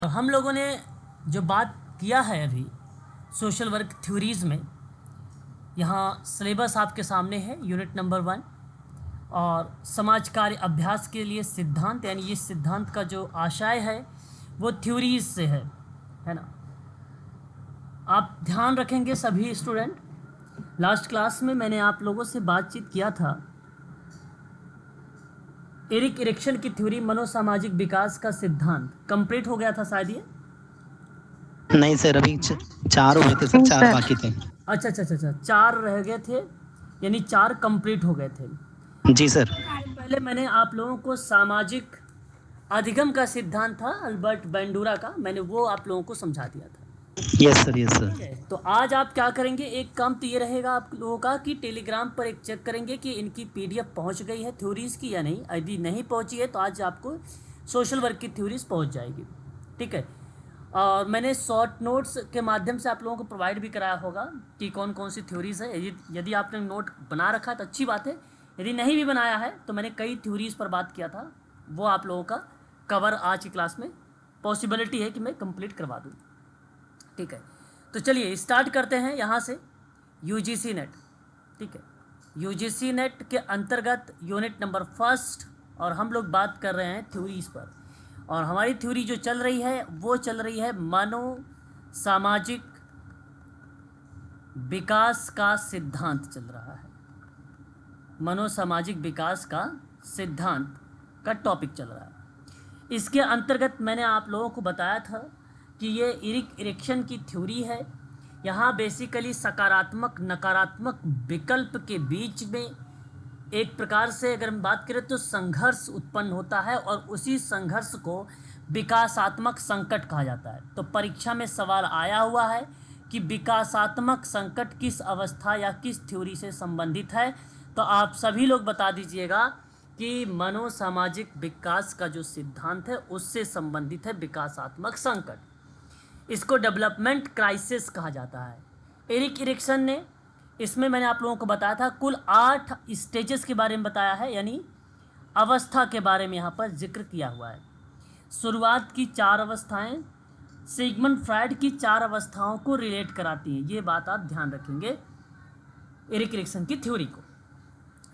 तो हम लोगों ने जो बात किया है अभी सोशल वर्क थ्योरीज़ में, यहाँ सिलेबस आपके सामने है यूनिट नंबर 1 और समाज कार्य अभ्यास के लिए सिद्धांत, यानी ये सिद्धांत का जो आशय है वो थ्योरीज से है ना। आप ध्यान रखेंगे सभी स्टूडेंट, लास्ट क्लास में मैंने आप लोगों से बातचीत किया था एरिक इरिक्सन की थ्योरी मनोसामाजिक विकास का सिद्धांत कंप्लीट हो गया था शायद ये। नहीं सर, अभी 4 हुए थे सर, 4 बाकी थे। अच्छा, 4 रह गए थे, यानी 4 कंप्लीट हो गए थे। जी सर। पहले मैंने आप लोगों को सामाजिक अधिगम का सिद्धांत था अल्बर्ट बैंडूरा का, मैंने वो आप लोगों को समझा दिया था। Yes sir. तो आज आप क्या करेंगे, एक काम तो ये रहेगा आप लोगों का कि टेलीग्राम पर एक चेक करेंगे कि इनकी पीडीएफ पहुंच गई है थ्योरीज़ की या नहीं। यदि नहीं पहुंची है तो आज आपको सोशल वर्क की थ्योरीज़ पहुंच जाएगी, ठीक है। और मैंने शॉर्ट नोट्स के माध्यम से आप लोगों को प्रोवाइड भी कराया होगा कि कौन कौन सी थ्योरीज़ है। यदि आपने नोट बना रखा है तो अच्छी बात है, यदि नहीं भी बनाया है तो मैंने कई थ्योरीज़ पर बात किया था, वो आप लोगों का कवर आज की क्लास में पॉसिबिलिटी है कि मैं कंप्लीट करवा दूँ, ठीक है। तो चलिए स्टार्ट करते हैं यहाँ से। यूजीसी नेट, ठीक है, यूजीसी नेट के अंतर्गत यूनिट नंबर 1 और हम लोग बात कर रहे हैं थ्योरीज़ पर। और हमारी थ्योरी जो चल रही है वो चल रही है मानव सामाजिक विकास का सिद्धांत चल रहा है। मनोसामाजिक विकास का सिद्धांत का टॉपिक चल रहा है। इसके अंतर्गत मैंने आप लोगों को बताया था कि ये एरिक इरिक्सन की थ्योरी है। यहाँ बेसिकली सकारात्मक नकारात्मक विकल्प के बीच में एक प्रकार से अगर हम बात करें तो संघर्ष उत्पन्न होता है और उसी संघर्ष को विकासात्मक संकट कहा जाता है। तो परीक्षा में सवाल आया हुआ है कि विकासात्मक संकट किस अवस्था या किस थ्योरी से संबंधित है, तो आप सभी लोग बता दीजिएगा कि मनोसामाजिक विकास का जो सिद्धांत है उससे संबंधित है विकासात्मक संकट। इसको डेवलपमेंट क्राइसिस कहा जाता है। एरिक इरिक्सन ने इसमें मैंने आप लोगों को बताया था कुल 8 स्टेजेस के बारे में बताया है, यानी अवस्था के बारे में यहाँ पर जिक्र किया हुआ है। शुरुआत की 4 अवस्थाएं सिगमंड फ्रायड की 4 अवस्थाओं को रिलेट कराती हैं, ये बात आप ध्यान रखेंगे एरिक इरिक्सन की थ्योरी को।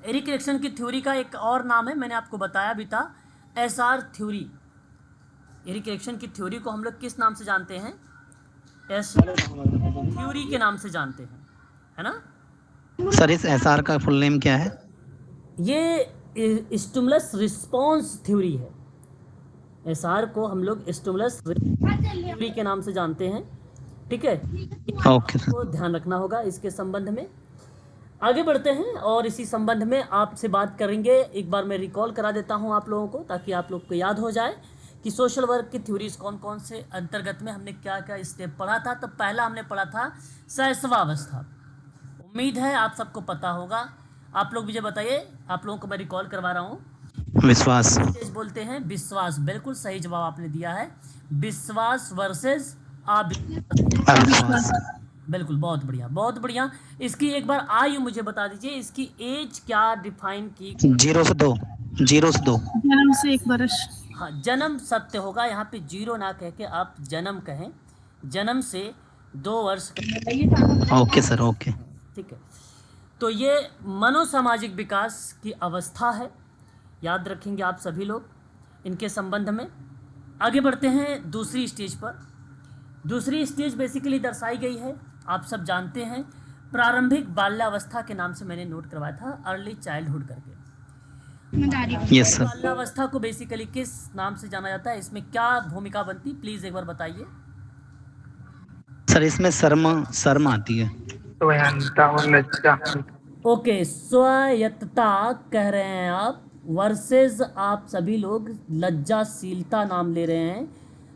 एरिक इरिक्सन की थ्योरी का एक और नाम है, मैंने आपको बताया भी था, एसआर थ्योरी। एरिक इरिक्सन की थ्योरी को हम लोग किस नाम से जानते हैं? एसआर थ्योरी के नाम से जानते हैं, है ना सर इस एसआर का फुल नेम क्या है? ये स्टिमुलस रिस्पॉन्स थ्योरी है। एसआर को हम लोग स्टिमुलस थ्योरी के नाम से जानते हैं, ठीक है। ओके सर, तो ध्यान रखना होगा इसके संबंध में। आगे बढ़ते हैं और इसी संबंध में आपसे बात करेंगे। एक बार मैं रिकॉल करा देता हूं आप लोगों को ताकि आप लोग को याद हो जाए कि सोशल वर्क की थ्योरीज कौन कौन से अंतर्गत में हमने क्या क्या स्टेप पढ़ा था। तो पहला हमने पढ़ा था शैशवावस्था। उम्मीद है आप सबको पता होगा। आप लोग मुझे बताइए, आप लोगों को मैं रिकॉल करवा रहा हूँ। विश्वास बोलते हैं विश्वास, बिल्कुल सही जवाब आपने दिया है। विश्वास वर्सेस अविश्वास। बिल्कुल, बहुत बढ़िया बहुत बढ़िया। इसकी एक बार आयु मुझे बता दीजिए, इसकी एज क्या डिफाइन की? 0 से 2। 0 से 2। जन्म से 1 वर्ष। हाँ, जन्म सत्य होगा, यहाँ पे 0 ना कह के आप जन्म कहें। जन्म से 2 वर्ष। ओके सर, ओके, ठीक है। तो ये मनोसामाजिक विकास की अवस्था है, याद रखेंगे आप सभी लोग इनके संबंध में। आगे बढ़ते हैं दूसरी स्टेज पर। दूसरी स्टेज बेसिकली दर्शाई गई है, आप सब जानते हैं, प्रारंभिक बाल्यावस्था के नाम से मैंने नोट करवाया था, अर्ली चाइल्डहुड करके। Yes sir. बाल्यावस्था को बेसिकली किस नाम से जाना जाता है, इसमें क्या भूमिका बनती, प्लीज एक बार बताइए। सर इसमें शर्म आती है। ओके, स्वायत्तता कह रहे हैं आप, वर्सेस आप सभी लोग लज्जाशीलता नाम ले रहे हैं।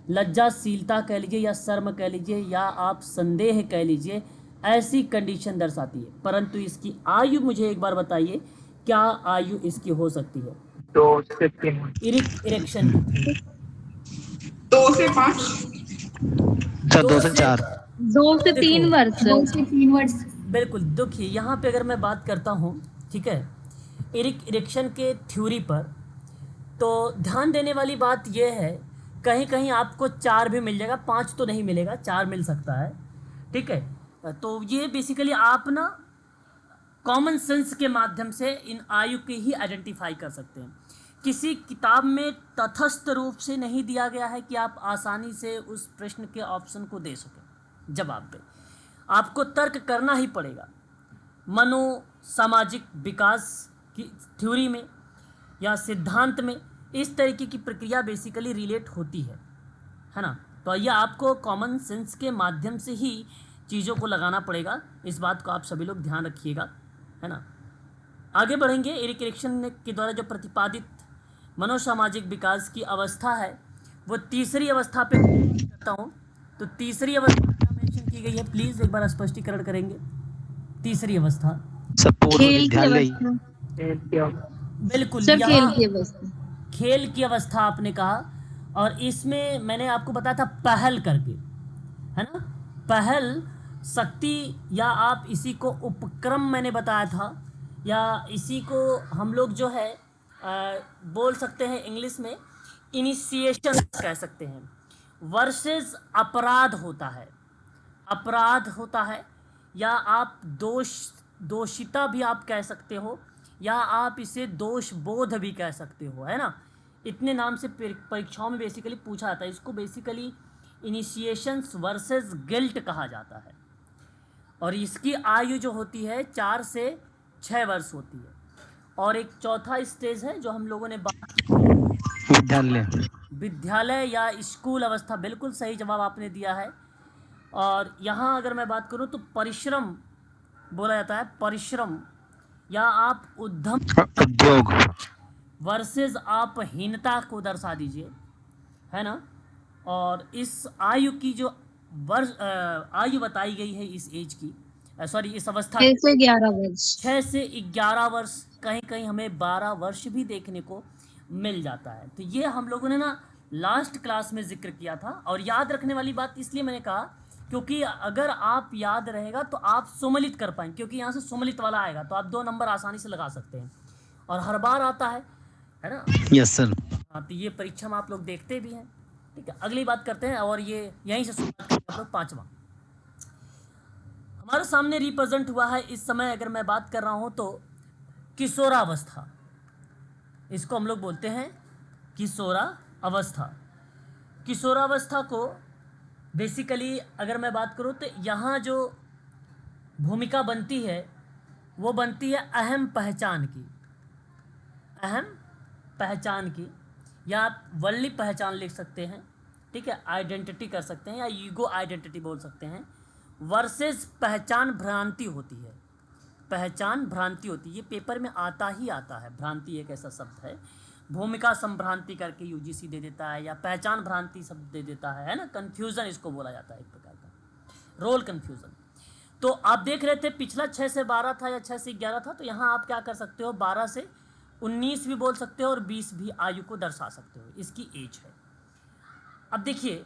लज्जाशीलता कह लीजिए या शर्म कह लीजिए या आप संदेह कह लीजिए, ऐसी कंडीशन दर्शाती है। परंतु इसकी आयु मुझे एक बार बताइए, क्या आयु इसकी हो सकती है? 2 से 3। इरेक्शन 2 से 5। सर 2 से 4। 2 से 3 वर्ष। 2 से 3 वर्ष। बिल्कुल। दुखी यहाँ पे अगर मैं बात करता हूँ, ठीक है, एरिक इरिक्सन के थ्योरी पर, तो ध्यान देने वाली बात यह है कहीं कहीं आपको 4 भी मिल जाएगा, 5 तो नहीं मिलेगा, 4 मिल सकता है। ठीक है, तो ये बेसिकली आप ना कॉमन सेंस के माध्यम से इन आयु के ही आइडेंटिफाई कर सकते हैं। किसी किताब में तटस्थ रूप से नहीं दिया गया है कि आप आसानी से उस प्रश्न के ऑप्शन को दे सकें जवाब पे, आपको तर्क करना ही पड़ेगा। मनो सामाजिक विकास की थ्योरी में या सिद्धांत में इस तरीके की प्रक्रिया बेसिकली रिलेट होती है ना। तो ये आपको कॉमन सेंस के माध्यम से ही चीज़ों को लगाना पड़ेगा, इस बात को आप सभी लोग ध्यान रखिएगा, है ना। आगे बढ़ेंगे। एरिक एरिक्सन के द्वारा जो प्रतिपादित मनोसामाजिक विकास की अवस्था है वो तीसरी अवस्था पे करता हूँ। तो तीसरी अवस्था क्या मेंशन की गई है, प्लीज़ एक बार स्पष्टीकरण करेंगे। तीसरी अवस्था सब पूर्व खेल की विद्यालय। अवस्था। बिल्कुल, सर खेल यहाँ की अवस्था। खेल की अवस्था आपने कहा, और इसमें मैंने आपको बताया था पहल करके, है ना। पहल शक्ति, या आप इसी को उपक्रम मैंने बताया था, या इसी को हम लोग जो है बोल सकते हैं इंग्लिश में इनिशिएशन कह सकते हैं। वर्सेस अपराध होता है, अपराध होता है, या आप दोषिता भी आप कह सकते हो, या आप इसे दोष बोध भी कह सकते हो, है ना। इतने नाम से परीक्षाओं में बेसिकली पूछा जाता है। इसको बेसिकली इनिशिएशंस वर्सेस गिल्ट कहा जाता है, और इसकी आयु जो होती है 4 से 6 वर्ष होती है। और एक चौथा स्टेज है जो हम लोगों ने बात की, विद्यालय। विद्यालय या स्कूल अवस्था। बिल्कुल सही जवाब आपने दिया है। और यहाँ अगर मैं बात करूँ तो परिश्रम बोला जाता है, परिश्रम, या आप उद्यम उद्योग। वर्सेस आप हीनता को दर्शा दीजिए, है ना। और इस आयु की जो आयु बताई गई है इस एज की, सॉरी इस अवस्था 6 से 11 वर्ष। 6 से 11 वर्ष, कहीं कहीं हमें 12 वर्ष भी देखने को मिल जाता है। तो ये हम लोगों ने ना लास्ट क्लास में जिक्र किया था। और याद रखने वाली बात इसलिए मैंने कहा क्योंकि अगर आप याद रहेगा तो आप सुमलित कर पाएंगे, क्योंकि यहाँ से सुमलित वाला आएगा तो आप 2 नंबर आसानी से लगा सकते हैं, और हर बार आता है ना। Yes sir. हाँ, तो ये परीक्षा में आप लोग देखते भी हैं। ठीक है, अगली बात करते हैं, और ये यहीं से शुरुआत करते हैं। आप लोग 5वां हमारे सामने रिप्रेजेंट हुआ है इस समय, अगर मैं बात कर रहा हूँ तो किशोरावस्था, इसको हम लोग बोलते हैं किशोरावस्था। किशोरावस्था को बेसिकली अगर मैं बात करूँ तो यहाँ जो भूमिका बनती है वो बनती है अहम पहचान की, अहम पहचान की, या आप वर्ली पहचान लिख सकते हैं। ठीक है, आइडेंटिटी कर सकते हैं, या ईगो आइडेंटिटी बोल सकते हैं। वर्सेस पहचान भ्रांति होती है, पहचान भ्रांति होती है। ये पेपर में आता ही आता है, भ्रांति एक ऐसा शब्द है, भूमिका संभ्रांति करके यूजीसी दे देता है, या पहचान भ्रांति शब्द दे देता है ना। कन्फ्यूज़न इसको बोला जाता है, एक प्रकार का रोल कन्फ्यूज़न। तो आप देख रहे थे पिछला 6 से 12 था या 6 से 11 था, तो यहाँ आप क्या कर सकते हो, 12 से 19 भी बोल सकते हो, और 20 भी आयु को दर्शा सकते हो, इसकी एज है। अब देखिए,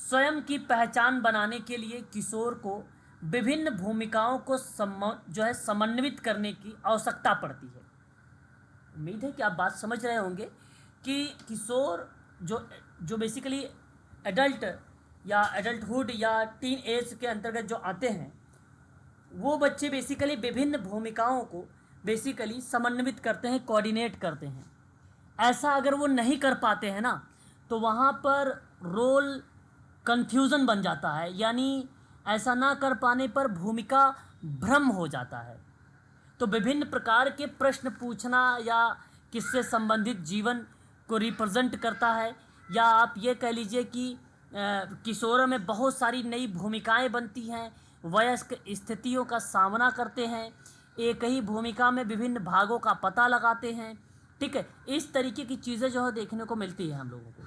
स्वयं की पहचान बनाने के लिए किशोर को विभिन्न भूमिकाओं को जो है समन्वित करने की आवश्यकता पड़ती है। उम्मीद है कि आप बात समझ रहे होंगे कि किशोर जो बेसिकली एडल्ट या एडल्टहुड या टीन एज के अंतर्गत जो आते हैं, वो बच्चे बेसिकली विभिन्न भूमिकाओं को बेसिकली समन्वित करते हैं, कोऑर्डिनेट करते हैं। ऐसा अगर वो नहीं कर पाते हैं ना, तो वहाँ पर रोल कन्फ्यूज़न बन जाता है, यानी ऐसा ना कर पाने पर भूमिका भ्रम हो जाता है। तो विभिन्न प्रकार के प्रश्न पूछना या किससे संबंधित जीवन को रिप्रेजेंट करता है, या आप ये कह लीजिए कि किशोरों में बहुत सारी नई भूमिकाएं बनती हैं, वयस्क स्थितियों का सामना करते हैं, एक ही भूमिका में विभिन्न भागों का पता लगाते हैं। ठीक है, इस तरीके की चीज़ें जो है देखने को मिलती है हम लोगों को।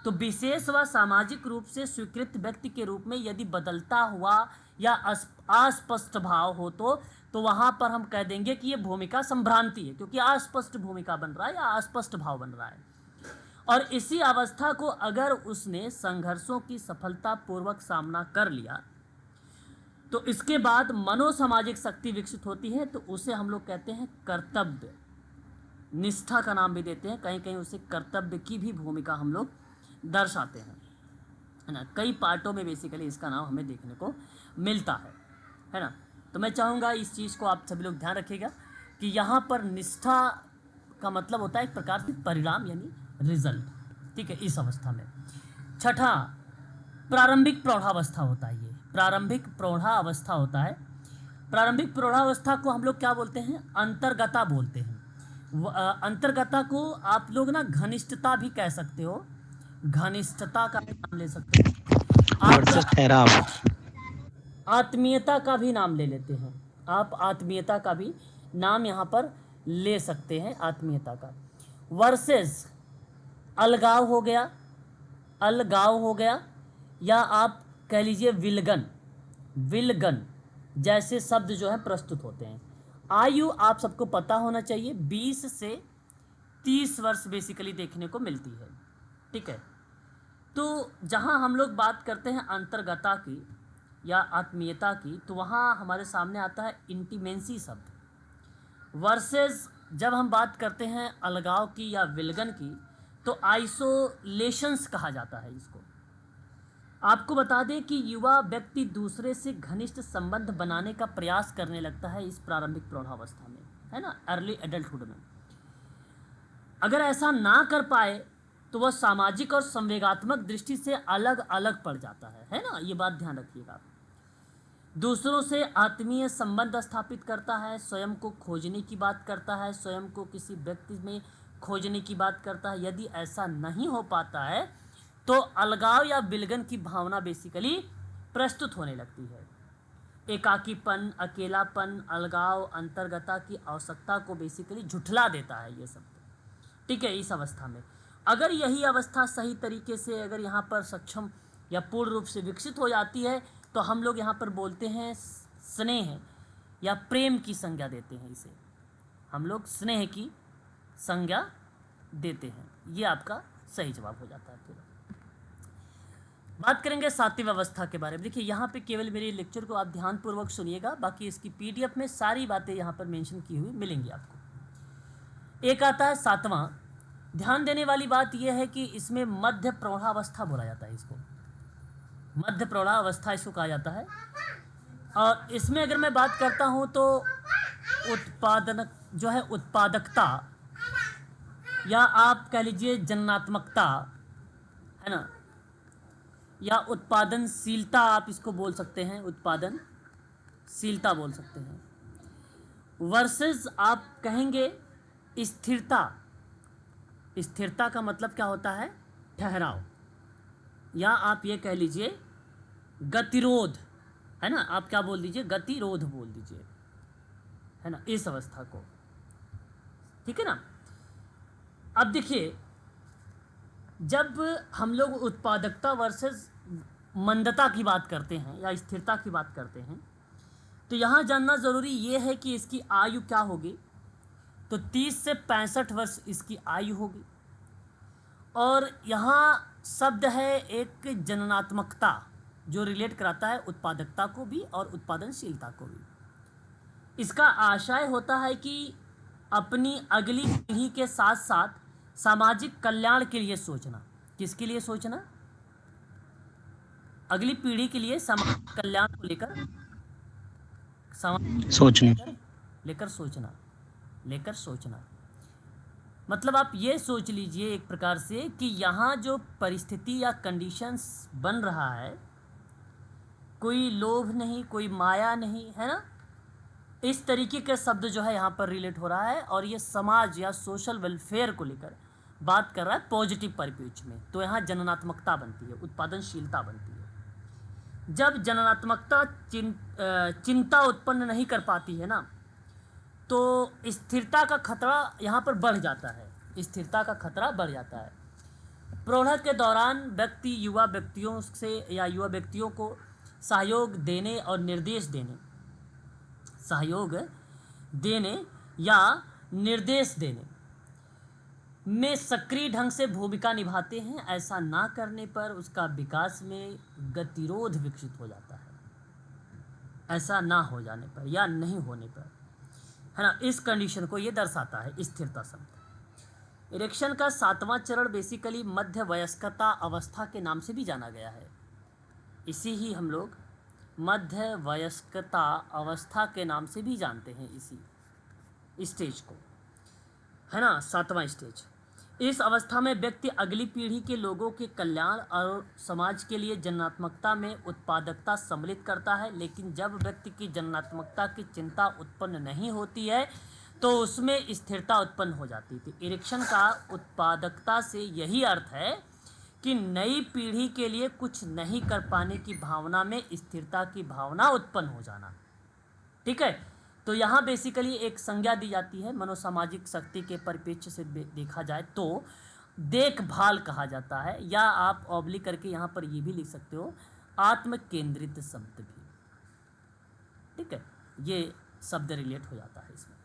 तो विशेष व सामाजिक रूप से स्वीकृत व्यक्ति के रूप में यदि बदलता हुआ या अस्पष्ट भाव हो तो वहाँ पर हम कह देंगे कि ये भूमिका संभ्रांति है, क्योंकि अस्पष्ट भूमिका बन रहा है या अस्पष्ट भाव बन रहा है। और इसी अवस्था को अगर उसने संघर्षों की सफलतापूर्वक सामना कर लिया तो इसके बाद मनोसामाजिक शक्ति विकसित होती है, तो उसे हम लोग कहते हैं कर्तव्य निष्ठा का नाम भी देते हैं, कहीं कहीं उसे कर्तव्य की भी भूमिका हम लोग दर्शाते हैं, है ना। कई पार्टों में बेसिकली इसका नाम हमें देखने को मिलता है ना। तो मैं चाहूँगा इस चीज़ को आप सभी लोग ध्यान रखिएगा कि यहाँ पर निष्ठा का मतलब होता है एक प्रकार से परिणाम यानी रिजल्ट, ठीक है, इस अवस्था में। छठा, प्रारंभिक प्रौढ़ावस्था होता है। ये प्रारंभिक प्रौढ़ावस्था होता है। प्रारंभिक प्रौढ़ावस्था को हम लोग क्या बोलते हैं? अंतर्गता बोलते हैं। अंतर्गता को आप लोग ना घनिष्ठता भी कह सकते हो, घनिष्ठता का भी नाम ले सकते हो वर्सेस आप, ठहराव। आत्मीयता का भी नाम ले लेते हैं आप, आत्मीयता का भी नाम यहाँ पर ले सकते हैं, आत्मीयता का। वर्सेस अलगाव हो गया, अलगाव हो गया, या आप कह लीजिए विलगन, विलगन जैसे शब्द जो है प्रस्तुत होते हैं। आयु आप सबको पता होना चाहिए 20 से 30 वर्ष बेसिकली देखने को मिलती है, ठीक है। तो जहाँ हम लोग बात करते हैं अंतर्गता की या आत्मीयता की, तो वहाँ हमारे सामने आता है इंटीमेंसी शब्द। वर्सेस जब हम बात करते हैं अलगाव की या विलगन की, तो आइसोलेशंस कहा जाता है इसको। आपको बता दें कि युवा व्यक्ति दूसरे से घनिष्ठ संबंध बनाने का प्रयास करने लगता है इस प्रारंभिक प्रौढ़ावस्था में, है ना, अर्ली एडल्टहुड में। अगर ऐसा ना कर पाए तो वह सामाजिक और संवेगात्मक दृष्टि से अलग अलग पड़ जाता है ना, ये बात ध्यान रखिएगा। दूसरों से आत्मीय संबंध स्थापित करता है, स्वयं को खोजने की बात करता है, स्वयं को किसी व्यक्ति में खोजने की बात करता है। यदि ऐसा नहीं हो पाता है तो अलगाव या विलगन की भावना बेसिकली प्रस्तुत होने लगती है। एकाकीपन, अकेलापन, अलगाव, अंतर्गता की आवश्यकता को बेसिकली झुठला देता है ये सब, ठीक है, इस अवस्था में। अगर यही अवस्था सही तरीके से अगर यहाँ पर सक्षम या पूर्ण रूप से विकसित हो जाती है तो हम लोग यहाँ पर बोलते हैं स्नेह या प्रेम की संज्ञा देते हैं इसे, हम लोग स्नेह की संज्ञा देते हैं। ये आपका सही जवाब हो जाता है। फिर बात करेंगे सातवीं अवस्था के बारे में। देखिए यहाँ पे केवल मेरे लेक्चर को आप ध्यानपूर्वक सुनिएगा, बाकी इसकी पीडीएफ में सारी बातें यहाँ पर मेंशन की हुई मिलेंगी आपको। एक आता है सातवां। ध्यान देने वाली बात यह है कि इसमें मध्य प्रौढ़ावस्था बोला जाता है इसको, मध्य प्रौढ़ावस्था इसको कहा जाता है। और इसमें अगर मैं बात करता हूँ तो उत्पादन जो है, उत्पादकता या आप कह लीजिए जननात्मकता, है ना, या उत्पादनशीलता आप इसको बोल सकते हैं, उत्पादनशीलता बोल सकते हैं। वर्सेस आप कहेंगे स्थिरता। स्थिरता का मतलब क्या होता है? ठहराव, या आप ये कह लीजिए गतिरोध, है ना, आप क्या बोल दीजिए, गतिरोध बोल दीजिए, है ना, इस अवस्था को, ठीक है ना। अब देखिए जब हम लोग उत्पादकता वर्सेस मंदता की बात करते हैं या स्थिरता की बात करते हैं, तो यहाँ जानना ज़रूरी ये है कि इसकी आयु क्या होगी। तो 30 से 65 वर्ष इसकी आयु होगी। और यहाँ शब्द है एक जननात्मकता, जो रिलेट कराता है उत्पादकता को भी और उत्पादनशीलता को भी। इसका आशय होता है कि अपनी अगली पीढ़ी के साथ साथ सामाजिक कल्याण के लिए सोचना। किसके लिए सोचना? अगली पीढ़ी के लिए सामाजिक कल्याण को लेकर लेकर सोचना। मतलब आप ये सोच लीजिए एक प्रकार से कि यहाँ जो परिस्थिति या कंडीशंस बन रहा है, कोई लोभ नहीं, कोई माया नहीं, है ना, इस तरीके के शब्द जो है यहाँ पर रिलेट हो रहा है। और ये समाज या सोशल वेलफेयर को लेकर बात कर रहा है पॉजिटिव परिप्रेक्ष्य में। तो यहाँ जननात्मकता बनती है, उत्पादनशीलता बनती है। जब जननात्मकता चिंता उत्पन्न नहीं कर पाती है ना, तो स्थिरता का खतरा यहाँ पर बढ़ जाता है, स्थिरता का खतरा बढ़ जाता है। प्रौढ़ के दौरान व्यक्ति युवा व्यक्तियों से या युवा व्यक्तियों को सहयोग देने और निर्देश देने, सहयोग देने या निर्देश देने में सक्रिय ढंग से भूमिका निभाते हैं। ऐसा ना करने पर उसका विकास में गतिरोध विकसित हो जाता है। ऐसा ना हो जाने पर या नहीं होने पर, है ना, इस कंडीशन को ये दर्शाता है स्थिरता शब्द। इरेक्शन का 7वां चरण बेसिकली मध्य वयस्कता अवस्था के नाम से भी जाना गया है। इसी ही हम लोग मध्य वयस्कता अवस्था के नाम से भी जानते हैं इसी स्टेज को, है ना, 7वां स्टेज। इस अवस्था में व्यक्ति अगली पीढ़ी के लोगों के कल्याण और समाज के लिए जन्मात्मकता में उत्पादकता सम्मिलित करता है। लेकिन जब व्यक्ति की जन्मात्मकता की चिंता उत्पन्न नहीं होती है तो उसमें स्थिरता उत्पन्न हो जाती थी। इरेक्शन का उत्पादकता से यही अर्थ है कि नई पीढ़ी के लिए कुछ नहीं कर पाने की भावना में स्थिरता की भावना उत्पन्न हो जाना। ठीक है, तो यहाँ बेसिकली एक संज्ञा दी जाती है मनोसामाजिक शक्ति के परिप्रेक्ष्य से देखा जाए तो देखभाल कहा जाता है, या आप ऑब्लिक करके यहाँ पर ये भी लिख सकते हो आत्म केंद्रित शब्द भी। ठीक है, ये शब्द रिलेट हो जाता है इसमें।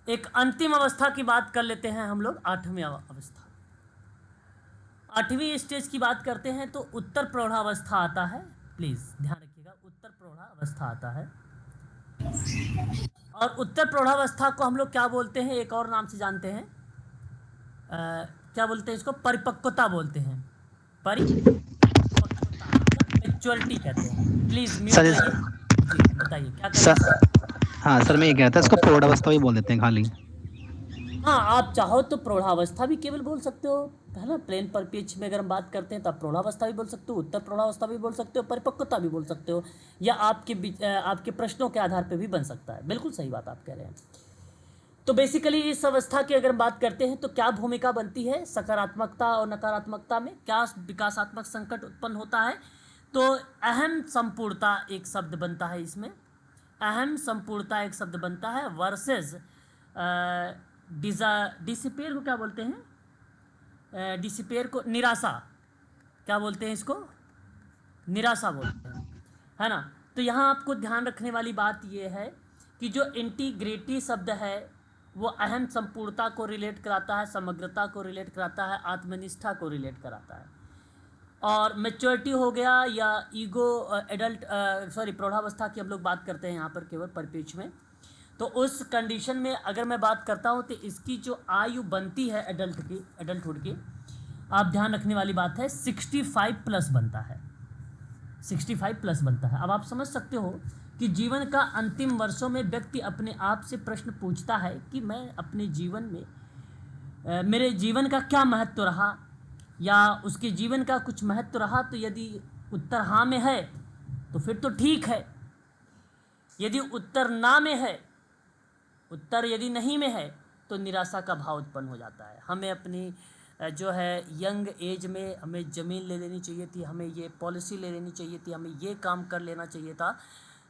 एक अंतिम अवस्था की बात कर लेते हैं हम लोग, 8वीं अवस्था। 8वीं स्टेज की बात करते हैं तो उत्तर प्रौढ़ावस्था आता है। प्लीज ध्यान रखिएगा, उत्तर प्रौढ़ावस्था आता है। और उत्तर प्रौढ़ावस्था को हम लोग क्या बोलते हैं, एक और नाम से जानते हैं, क्या बोलते हैं इसको, परिपक्वता बोलते हैं। परिपक्वता मैच्योरिटी कहते हैं। प्लीज म्यूट सर, बताइए क्या कहते सर, हैं। हाँ सर, मैं ये कहता है इसको प्रौढ़ावस्था भी बोल देते हैं खाली। हाँ, आप चाहो तो प्रौढ़ावस्था भी केवल बोल सकते हो, है ना। प्लेन परिप्रेक्ष्य में अगर हम बात करते हैं तो आप प्रौढ़ावस्था भी बोल सकते हो, उत्तर प्रौढ़ावस्था भी बोल सकते हो, परिपक्वता भी बोल सकते हो, या आपके प्रश्नों के आधार पर भी बन सकता है। बिल्कुल सही बात आप कह रहे हैं। तो बेसिकली इस अवस्था की अगर बात करते हैं तो क्या भूमिका बनती है सकारात्मकता और नकारात्मकता में, क्या विकासात्मक संकट उत्पन्न होता है। तो अहम संपूर्णता एक शब्द बनता है इसमें, अहम संपूर्णता एक शब्द बनता है, वर्सेस डिसिपेयर को क्या बोलते हैं, डिसिपेयर को निराशा, क्या बोलते हैं इसको, निराशा बोलते हैं, है ना। तो यहाँ आपको ध्यान रखने वाली बात यह है कि जो इंटीग्रिटी शब्द है वो अहम संपूर्णता को रिलेट कराता है, समग्रता को रिलेट कराता है, आत्मनिष्ठा को रिलेट कराता है। और मैच्योरिटी हो गया या ईगो एडल्ट प्रौढ़ावस्था की हम लोग बात करते हैं यहाँ पर केवल परिप्रेक्ष्य में। तो उस कंडीशन में अगर मैं बात करता हूँ तो इसकी जो आयु बनती है एडल्टहुड की, आप ध्यान रखने वाली बात है 65 प्लस बनता है, 65 प्लस बनता है। अब आप समझ सकते हो कि जीवन का अंतिम वर्षों में व्यक्ति अपने आप से प्रश्न पूछता है कि मैं अपने जीवन में मेरे जीवन का क्या महत्व रहा, या उसके जीवन का कुछ महत्व रहा। तो यदि उत्तर हाँ में है तो फिर तो ठीक है, यदि उत्तर ना में है, उत्तर यदि नहीं में है तो निराशा का भाव उत्पन्न हो जाता है। हमें अपनी जो है यंग एज में हमें ज़मीन ले लेनी चाहिए थी, हमें ये पॉलिसी ले लेनी चाहिए थी, हमें ये काम कर लेना चाहिए था।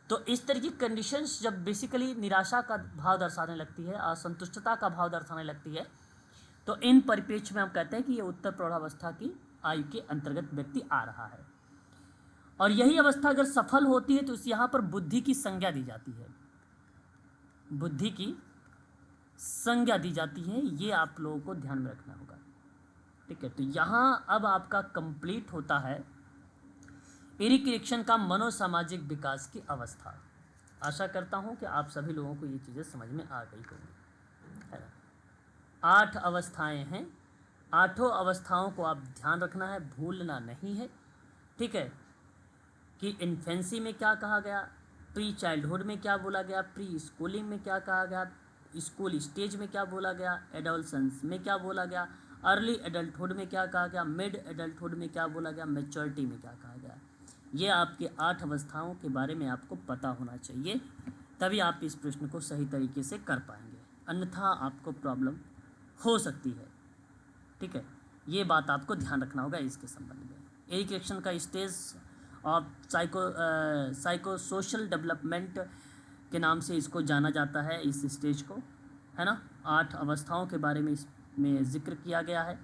तो इस तरह की कंडीशंस जब बेसिकली निराशा का भाव दर्शाने लगती है, असंतुष्टता का भाव दर्शाने लगती है, तो इन परिप्रेक्ष्य में हम कहते हैं कि ये उत्तर प्रौढ़ावस्था की आयु के अंतर्गत व्यक्ति आ रहा है। और यही अवस्था अगर सफल होती है तो इस यहाँ पर बुद्धि की संज्ञा दी जाती है, बुद्धि की संज्ञा दी जाती है। ये आप लोगों को ध्यान में रखना होगा। ठीक है, तो यहाँ अब आपका कंप्लीट होता है एरिक इरेक्शन का मनोसामाजिक विकास की अवस्था। आशा करता हूँ कि आप सभी लोगों को ये चीज़ें समझ में आ गई होंगी, है ना। 8 अवस्थाएं हैं, 8 अवस्थाओं को आप ध्यान रखना है, भूलना नहीं है। ठीक है, कि इन्फेंसी में क्या कहा गया, प्री चाइल्डहुड में क्या बोला गया, प्री स्कूलिंग में क्या कहा गया, स्कूल स्टेज में क्या बोला गया, एडोलसेंस में क्या बोला गया, अर्ली एडल्टहुड में क्या कहा गया, मिड एडल्टहुड में क्या बोला गया, मैच्योरिटी में क्या कहा गया। ये आपके 8 अवस्थाओं के बारे में आपको पता होना चाहिए, तभी आप इस प्रश्न को सही तरीके से कर पाएंगे, अन्यथा आपको प्रॉब्लम हो सकती है। ठीक है, ये बात आपको ध्यान रखना होगा इसके संबंध में। एरिक इरेक्शन का stage of psycho social development के नाम से इसको जाना जाता है, इस स्टेज को, है ना। 8 अवस्थाओं के बारे में इसमें जिक्र किया गया है,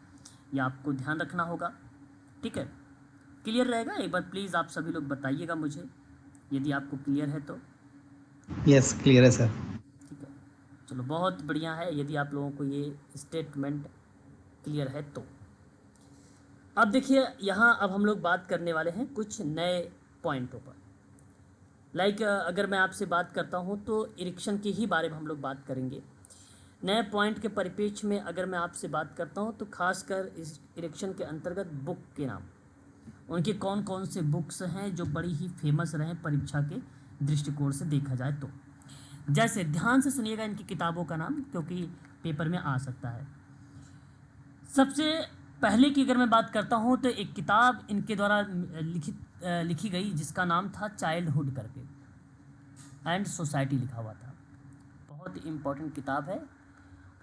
ये आपको ध्यान रखना होगा। ठीक है, क्लियर रहेगा। एक बार प्लीज़ आप सभी लोग बताइएगा मुझे यदि आपको क्लियर है तो। यस, क्लियर है सर। ठीक है, चलो बहुत बढ़िया है यदि आप लोगों को ये स्टेटमेंट क्लियर है तो। अब देखिए यहाँ अब हम लोग बात करने वाले हैं कुछ नए पॉइंटों पर। लाइक अगर मैं आपसे बात करता हूँ तो इरेक्शन की ही बारे में हम लोग बात करेंगे। नए पॉइंट के परिप्रेक्ष्य में अगर मैं आपसे बात करता हूँ तो खासकर इस इलेक्शन के अंतर्गत बुक के नाम, उनके कौन कौन से बुक्स हैं जो बड़ी ही फेमस रहे परीक्षा के दृष्टिकोण से देखा जाए तो। जैसे ध्यान से सुनिएगा इनकी किताबों का नाम, क्योंकि पेपर में आ सकता है। सबसे पहले की अगर मैं बात करता हूँ तो एक किताब इनके द्वारा लिखी गई जिसका नाम था चाइल्डहुड करके, एंड सोसाइटी लिखा हुआ था। बहुत ही इम्पोर्टेंट किताब है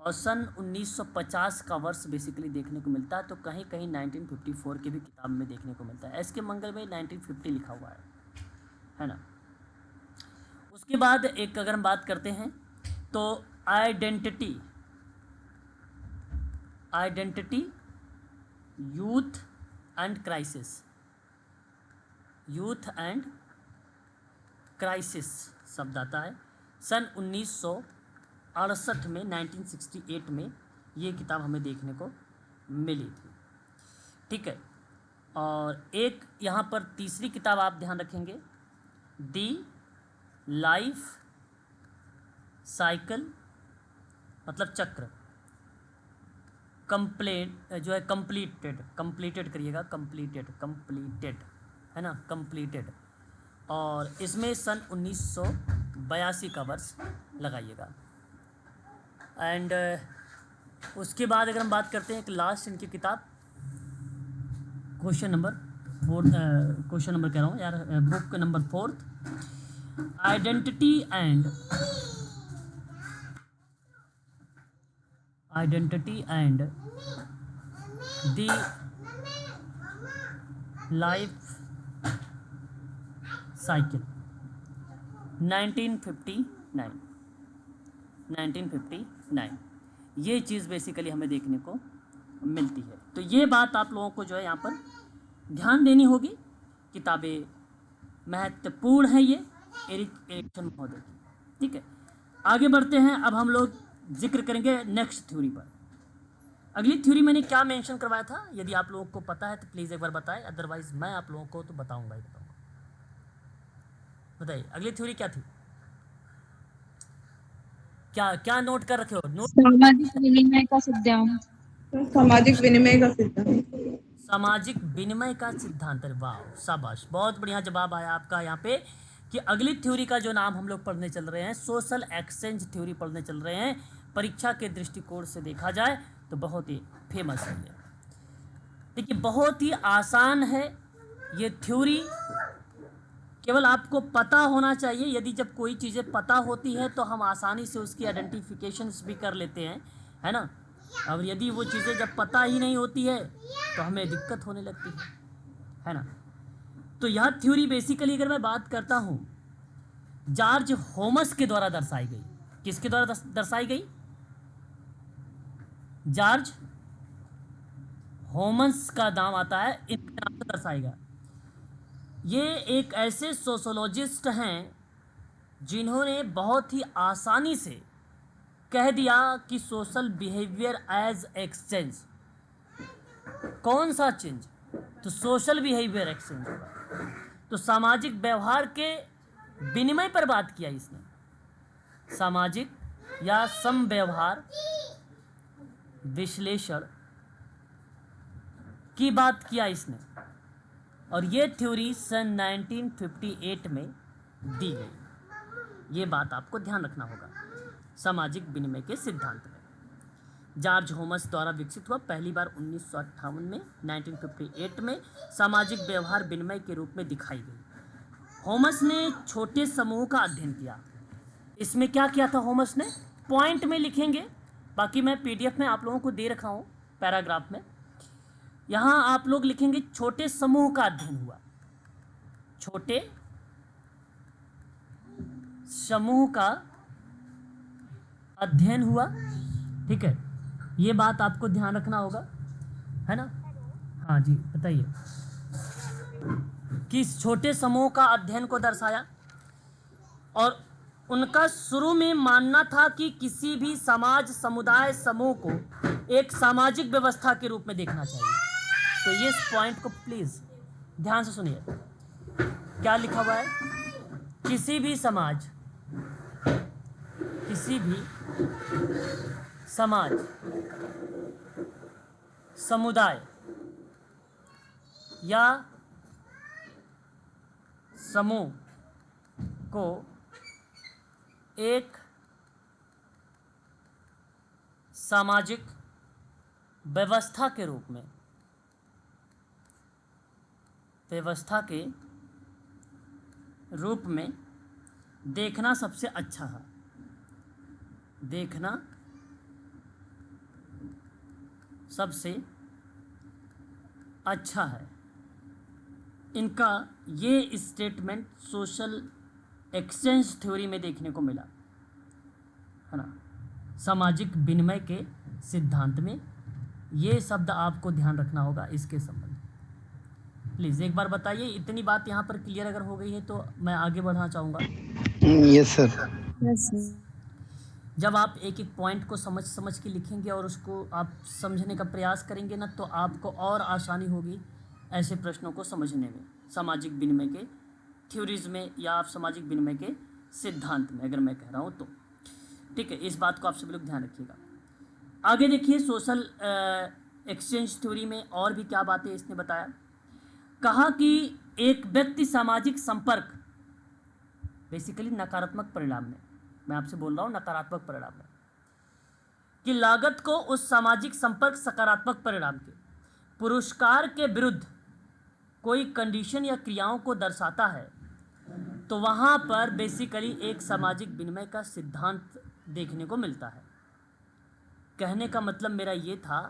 और सन 1950 का वर्ष बेसिकली देखने को मिलता है, तो कहीं कहीं 1954 के भी किताब में देखने को मिलता है। एस के मंगल में 1950 लिखा हुआ है ना। उसके बाद एक अगर हम बात करते हैं तो आइडेंटिटी यूथ एंड क्राइसिस शब्द आता है। सन 1968 में 1968 में ये किताब हमें देखने को मिली थी, ठीक है। और एक यहाँ पर तीसरी किताब आप ध्यान रखेंगे, दी लाइफ साइकिल, मतलब चक्र, जो है कंप्लीटेड करिएगा, कंप्लीटेड है ना, कंप्लीटेड। और इसमें सन 1982 का वर्ष लगाइएगा। एंड उसके बाद अगर हम बात करते हैं एक लास्ट इनकी किताब, क्वेश्चन नंबर कह रहा हूँ यार, book number 4, identity and the life cycle, 1959। ये चीज़ बेसिकली हमें देखने को मिलती है। तो ये बात आप लोगों को जो है यहाँ पर ध्यान देनी होगी। किताबें महत्वपूर्ण हैं ये इलेक्शन महोदय की, ठीक है। आगे बढ़ते हैं। अब हम लोग जिक्र करेंगे नेक्स्ट थ्योरी पर। अगली थ्योरी मैंने क्या मेंशन करवाया था, यदि आप लोगों को पता है तो प्लीज़ एक बार बताएं, अदरवाइज मैं आप लोगों को तो बताऊंगा ही बताऊंगा। बताइए अगली थ्योरी क्या थी, क्या नोट कर रखे हो? सामाजिक विनिमय का सिद्धांत। सामाजिक विनिमय का सिद्धांत। सामाजिक विनिमय का सिद्धांत। वाह, शाबाश, बहुत बढ़िया जवाब आया आपका यहाँ पे कि अगली थ्योरी का जो नाम हम लोग पढ़ने चल रहे हैं, सोशल एक्सचेंज थ्योरी पढ़ने चल रहे हैं। परीक्षा के दृष्टिकोण से देखा जाए तो बहुत ही फेमस है ये। देखिए बहुत ही आसान है ये थ्योरी, केवल आपको पता होना चाहिए। यदि जब कोई चीज़ें पता होती है तो हम आसानी से उसकी आइडेंटिफिकेशंस भी कर लेते हैं, है ना। और यदि वो चीज़ें जब पता ही नहीं होती है तो हमें दिक्कत होने लगती है ना। तो यह थ्योरी बेसिकली अगर मैं बात करता हूँ, जॉर्ज होमस के द्वारा दर्शाई गई। किसके द्वारा दर्शाई गई? जॉर्ज होमस का नाम आता है, इनके नाम से दर्शाएगा। ये एक ऐसे सोशोलॉजिस्ट हैं जिन्होंने बहुत ही आसानी से कह दिया कि सोशल बिहेवियर एज एक्सचेंज। कौन सा चेंज? तो सोशल बिहेवियर एक्सचेंज होगा। तो सामाजिक व्यवहार के विनिमय पर बात किया इसने, सामाजिक या समव्यवहार विश्लेषण की बात किया इसने। और ये थ्योरी सन 1958 में दी गई। ये बात आपको ध्यान रखना होगा। सामाजिक विनिमय के सिद्धांत में जॉर्ज होमस द्वारा विकसित हुआ, पहली बार 1958 में 1958 में सामाजिक व्यवहार विनिमय के रूप में दिखाई गई। होमस ने छोटे समूह का अध्ययन किया। इसमें क्या किया था होमस ने? पॉइंट में लिखेंगे, बाकी मैं पीडीएफ में आप लोगों को दे रखा हूँ पैराग्राफ में। यहाँ आप लोग लिखेंगे छोटे समूह का अध्ययन हुआ, छोटे समूह का अध्ययन हुआ, ठीक है। ये बात आपको ध्यान रखना होगा, है ना। हाँ जी बताइए। किस छोटे समूह का अध्ययन को दर्शाया, और उनका शुरू में मानना था कि किसी भी समाज, समुदाय, समूह को एक सामाजिक व्यवस्था के रूप में देखना चाहिए। तो ये इस पॉइंट को प्लीज ध्यान से सुनिए। क्या लिखा हुआ है? किसी भी समाज, किसी भी समाज, समुदाय या समूह को एक सामाजिक व्यवस्था के रूप में, देखना सबसे अच्छा है। देखना सबसे अच्छा है। इनका ये स्टेटमेंट सोशल एक्सचेंज थ्योरी में देखने को मिला है ना, सामाजिक विनिमय के सिद्धांत में। ये शब्द आपको ध्यान रखना होगा इसके संबंध में। प्लीज़ एक बार बताइए, इतनी बात यहाँ पर क्लियर अगर हो गई है तो मैं आगे बढ़ना चाहूँगा। Yes sir. यस जब आप एक एक पॉइंट को समझ के लिखेंगे और उसको आप समझने का प्रयास करेंगे ना, तो आपको और आसानी होगी ऐसे प्रश्नों को समझने में, सामाजिक विनिमय के थ्योरीज में या आप सामाजिक विनिमय के सिद्धांत में अगर मैं कह रहा हूँ तो। ठीक है, इस बात को आप सभी लोग ध्यान रखिएगा। आगे देखिए, सोशल एक्सचेंज थ्योरी में और भी क्या बातें इसने बताया। कहा कि एक व्यक्ति सामाजिक संपर्क, बेसिकली नकारात्मक परिणाम में, मैं आपसे बोल रहा हूँ नकारात्मक परिणाम में, कि लागत को उस सामाजिक संपर्क सकारात्मक परिणाम के पुरस्कार के विरुद्ध कोई कंडीशन या क्रियाओं को दर्शाता है, तो वहाँ पर बेसिकली एक सामाजिक विनिमय का सिद्धांत देखने को मिलता है। कहने का मतलब मेरा ये था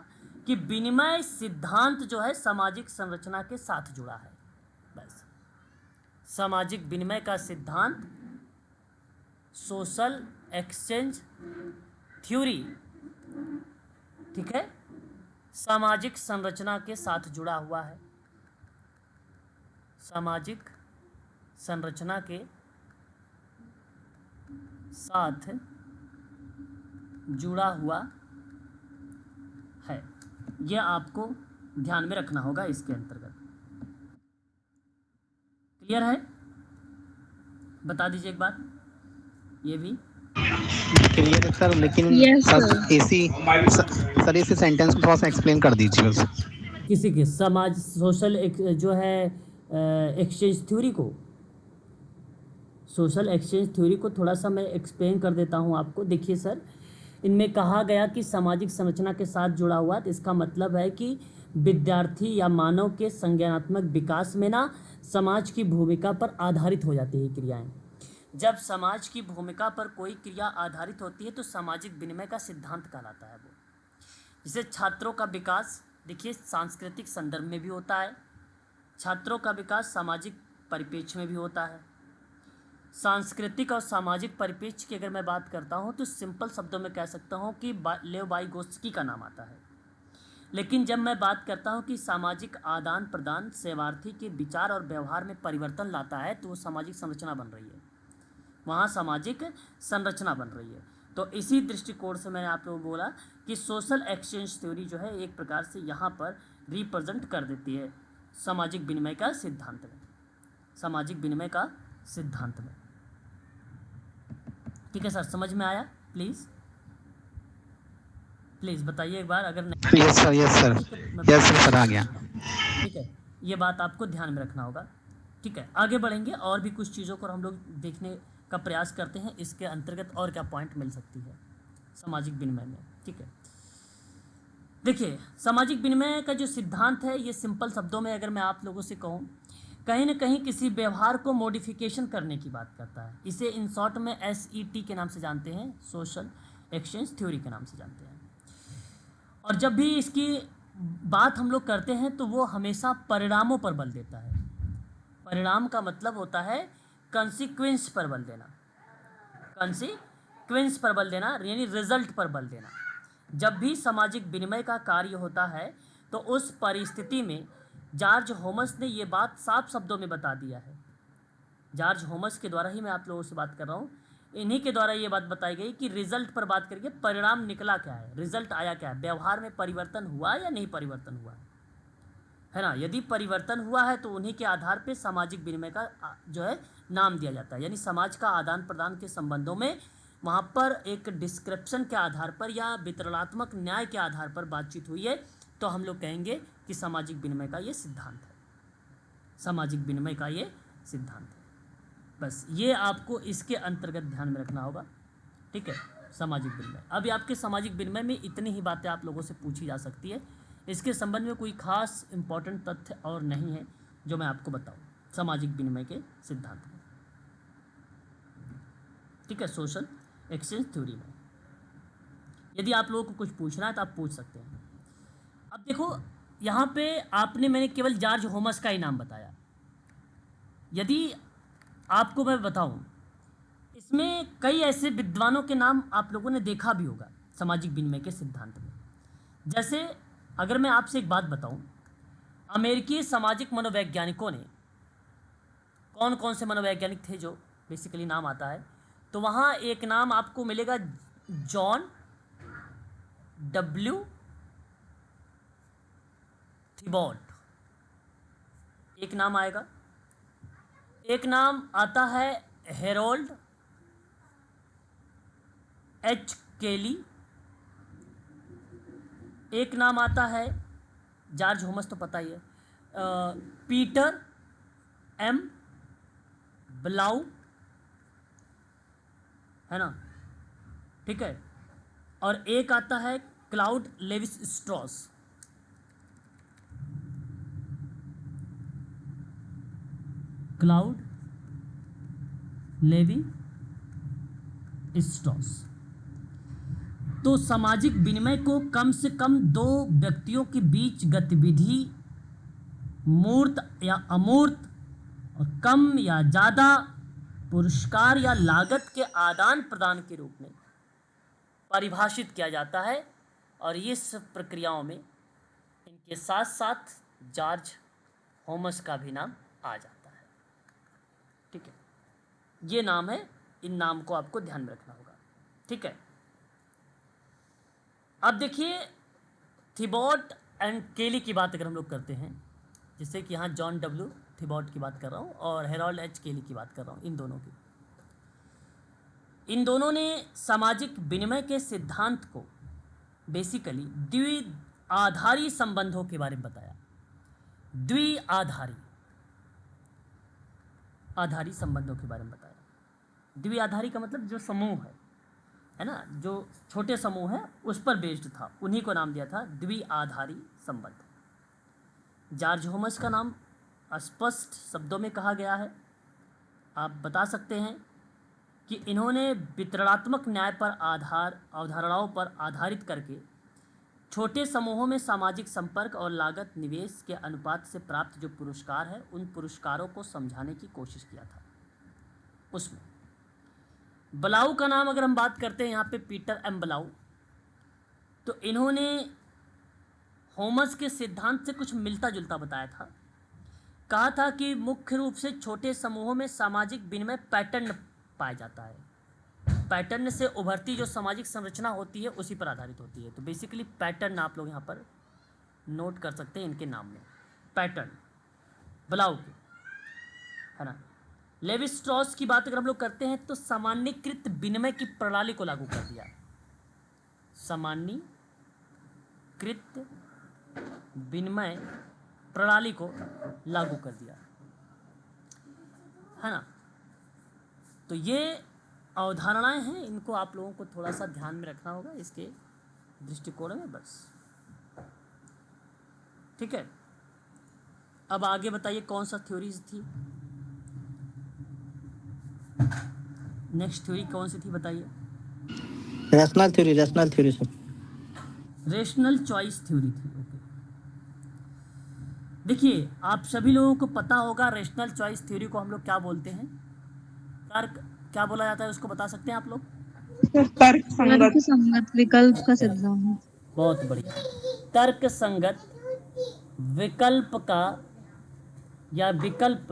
कि विनिमय सिद्धांत जो है सामाजिक संरचना के साथ जुड़ा है। बस सामाजिक विनिमय का सिद्धांत सोशल एक्सचेंज थ्योरी, ठीक है, सामाजिक संरचना के साथ जुड़ा हुआ है। सामाजिक संरचना के साथ जुड़ा हुआ है। यह आपको ध्यान में रखना होगा इसके अंतर्गत। क्लियर है? बता दीजिए एक बार ये भी। क्लियर है सर, लेकिन Yes, सर sir. इसी सेंटेंस को थोड़ा सा एक्सप्लेन कर दीजिए बस। किसी के समाज सोशल जो है एक्सचेंज थ्योरी को, सोशल एक्सचेंज थ्योरी को थोड़ा सा मैं एक्सप्लेन कर देता हूँ आपको। देखिए सर, इनमें कहा गया कि सामाजिक संरचना के साथ जुड़ा हुआ, तो इसका मतलब है कि विद्यार्थी या मानव के संज्ञानात्मक विकास में ना समाज की भूमिका पर आधारित हो जाती है क्रियाएं। जब समाज की भूमिका पर कोई क्रिया आधारित होती है तो सामाजिक विनिमय का सिद्धांत कहलाता है वो। जैसे छात्रों का विकास, देखिए सांस्कृतिक संदर्भ में भी होता है, छात्रों का विकास सामाजिक परिप्रेक्ष्य में भी होता है। सांस्कृतिक और सामाजिक परिप्रेक्ष्य की अगर मैं बात करता हूँ तो सिंपल शब्दों में कह सकता हूँ कि लेव वाइगोत्स्की का नाम आता है। लेकिन जब मैं बात करता हूँ कि सामाजिक आदान प्रदान सेवार्थी के विचार और व्यवहार में परिवर्तन लाता है, तो वो सामाजिक संरचना बन रही है, वहाँ सामाजिक संरचना बन रही है। तो इसी दृष्टिकोण से मैंने आप लोगों को बोला कि सोशल एक्सचेंज थ्योरी जो है एक प्रकार से यहाँ पर रिप्रेजेंट कर देती है सामाजिक विनिमय का सिद्धांत में, सामाजिक विनिमय का सिद्धांत में। ठीक है सर, समझ में आया? प्लीज़ बताइए एक बार अगर नहीं। यस सर आ गया। ठीक है, ये बात आपको ध्यान में रखना होगा। ठीक है, आगे बढ़ेंगे और भी कुछ चीज़ों को हम लोग देखने का प्रयास करते हैं, इसके अंतर्गत और क्या पॉइंट मिल सकती है सामाजिक विनिमय में। ठीक है, देखिए सामाजिक विनिमय का जो सिद्धांत है, ये सिंपल शब्दों में अगर मैं आप लोगों से कहूँ, कहीं ना कहीं किसी व्यवहार को मॉडिफिकेशन करने की बात करता है। इसे इन शॉर्ट में SET के नाम से जानते हैं, सोशल एक्सचेंज थ्योरी के नाम से जानते हैं। और जब भी इसकी बात हम लोग करते हैं तो वो हमेशा परिणामों पर बल देता है। परिणाम का मतलब होता है कंसिक्वेंस पर बल देना, कंसिक्वेंस पर बल देना यानी रिजल्ट पर बल देना। जब भी सामाजिक विनिमय का कार्य होता है तो उस परिस्थिति में जॉर्ज होमस ने ये बात साफ शब्दों में बता दिया है। जॉर्ज होमस के द्वारा ही मैं आप लोगों से बात कर रहा हूँ, इन्हीं के द्वारा ये बात बताई गई कि रिजल्ट पर बात करके परिणाम निकला क्या है, रिजल्ट आया क्या है, व्यवहार में परिवर्तन हुआ या नहीं परिवर्तन हुआ है ना। यदि परिवर्तन हुआ है तो उन्हीं के आधार पे सामाजिक विनिमय का जो है नाम दिया जाता है, यानी समाज का आदान प्रदान के संबंधों में वहाँ पर एक डिस्क्रिप्शन के आधार पर या वितरणात्मक न्याय के आधार पर बातचीत हुई है, तो हम लोग कहेंगे कि सामाजिक विनिमय का ये सिद्धांत है, सामाजिक विनिमय का ये सिद्धांत है। बस ये आपको इसके अंतर्गत ध्यान में रखना होगा, ठीक है। सामाजिक विनिमय, अभी आपके सामाजिक विनिमय में इतनी ही बातें आप लोगों से पूछी जा सकती है, इसके संबंध में कोई खास इंपॉर्टेंट तथ्य और नहीं है जो मैं आपको बताऊं सामाजिक विनिमय के सिद्धांत में, ठीक है। सोशल एक्सचेंज थ्योरी में यदि आप लोगों को कुछ पूछना है तो आप पूछ सकते हैं। अब देखो यहाँ पे मैंने केवल जॉर्ज होमस का ही नाम बताया। यदि आपको मैं बताऊं, इसमें कई ऐसे विद्वानों के नाम आप लोगों ने देखा भी होगा सामाजिक विनिमय के सिद्धांत में। जैसे अगर मैं आपसे एक बात बताऊं, अमेरिकी सामाजिक मनोवैज्ञानिकों ने कौन कौन से मनोवैज्ञानिक थे जो बेसिकली नाम आता है, तो वहाँ एक नाम आपको मिलेगा जॉन डब्ल्यू थिबॉट, एक नाम आएगा। एक नाम आता है हेरोल्ड एच केली, एक नाम आता है, जॉर्ज होमस तो पता ही है, पीटर एम ब्लाउ, है ना, ठीक है। और एक आता है Claude Levis Strauss, Claude Levi Strauss. तो सामाजिक विनिमय को कम से कम दो व्यक्तियों के बीच गतिविधि मूर्त या अमूर्त और कम या ज़्यादा पुरस्कार या लागत के आदान प्रदान के रूप में परिभाषित किया जाता है, और इस प्रक्रियाओं में इनके साथ साथ जॉर्ज होमस का भी नाम आ जाता है, ठीक है। ये नाम है, इन नाम को आपको ध्यान में रखना होगा, ठीक है। अब देखिए थिबॉट एंड केली की बात अगर हम लोग करते हैं, जैसे कि यहाँ जॉन डब्ल्यू थिबॉट की बात कर रहा हूँ और हेरोल्ड एच केली की बात कर रहा हूँ, इन दोनों ने सामाजिक विनिमय के सिद्धांत को बेसिकली द्विआधारी संबंधों के बारे में बताया। आधारी संबंधों के बारे में बताया। द्विआधारी का मतलब जो समूह है ना, जो छोटे समूह है उस पर बेस्ड था, उन्हीं को नाम दिया था द्विआधारी संबंध। जॉर्ज होमस का नाम स्पष्ट शब्दों में कहा गया है, आप बता सकते हैं कि इन्होंने वितरणात्मक न्याय पर अवधारणाओं पर आधारित करके छोटे समूहों में सामाजिक संपर्क और लागत निवेश के अनुपात से प्राप्त जो पुरस्कार है, उन पुरस्कारों को समझाने की कोशिश किया था। उसमें ब्लाउ का नाम अगर हम बात करते हैं यहाँ पे, पीटर एम ब्लाउ, तो इन्होंने होमस के सिद्धांत से कुछ मिलता जुलता बताया था। कहा था कि मुख्य रूप से छोटे समूहों में सामाजिक विनिमय पैटर्न पाया जाता है, पैटर्न से उभरती जो सामाजिक संरचना होती है उसी पर आधारित होती है। तो बेसिकली पैटर्न आप लोग यहाँ पर नोट कर सकते हैं इनके नाम में, पैटर्न ब्लाउ के, है ना। लेवी स्ट्रॉस की बात अगर हम लोग करते हैं तो सामान्यीकृत विनिमय की प्रणाली को लागू कर दिया, सामान्यीकृत विनिमय प्रणाली को लागू कर दिया, है ना। तो ये अवधारणाएं हैं, इनको आप लोगों को थोड़ा सा ध्यान में रखना होगा इसके दृष्टिकोण में, बस, ठीक है। अब आगे बताइए कौन सा थ्योरीज थी, नेक्स्ट थ्योरी कौन सी थी बताइए। Rational theory sir. Rational choice theory थी, ओके। देखिए आप सभी लोगों को पता होगा रेशनल चॉइस थ्योरी को हम लोग क्या बोलते हैं, तर्क क्या बोला जाता है उसको बता सकते हैं आप लोग? तर्क संगत। तर्क संगत विकल्प का सिद्धांत। बहुत बढ़िया, तर्क संगत विकल्प का या विकल्प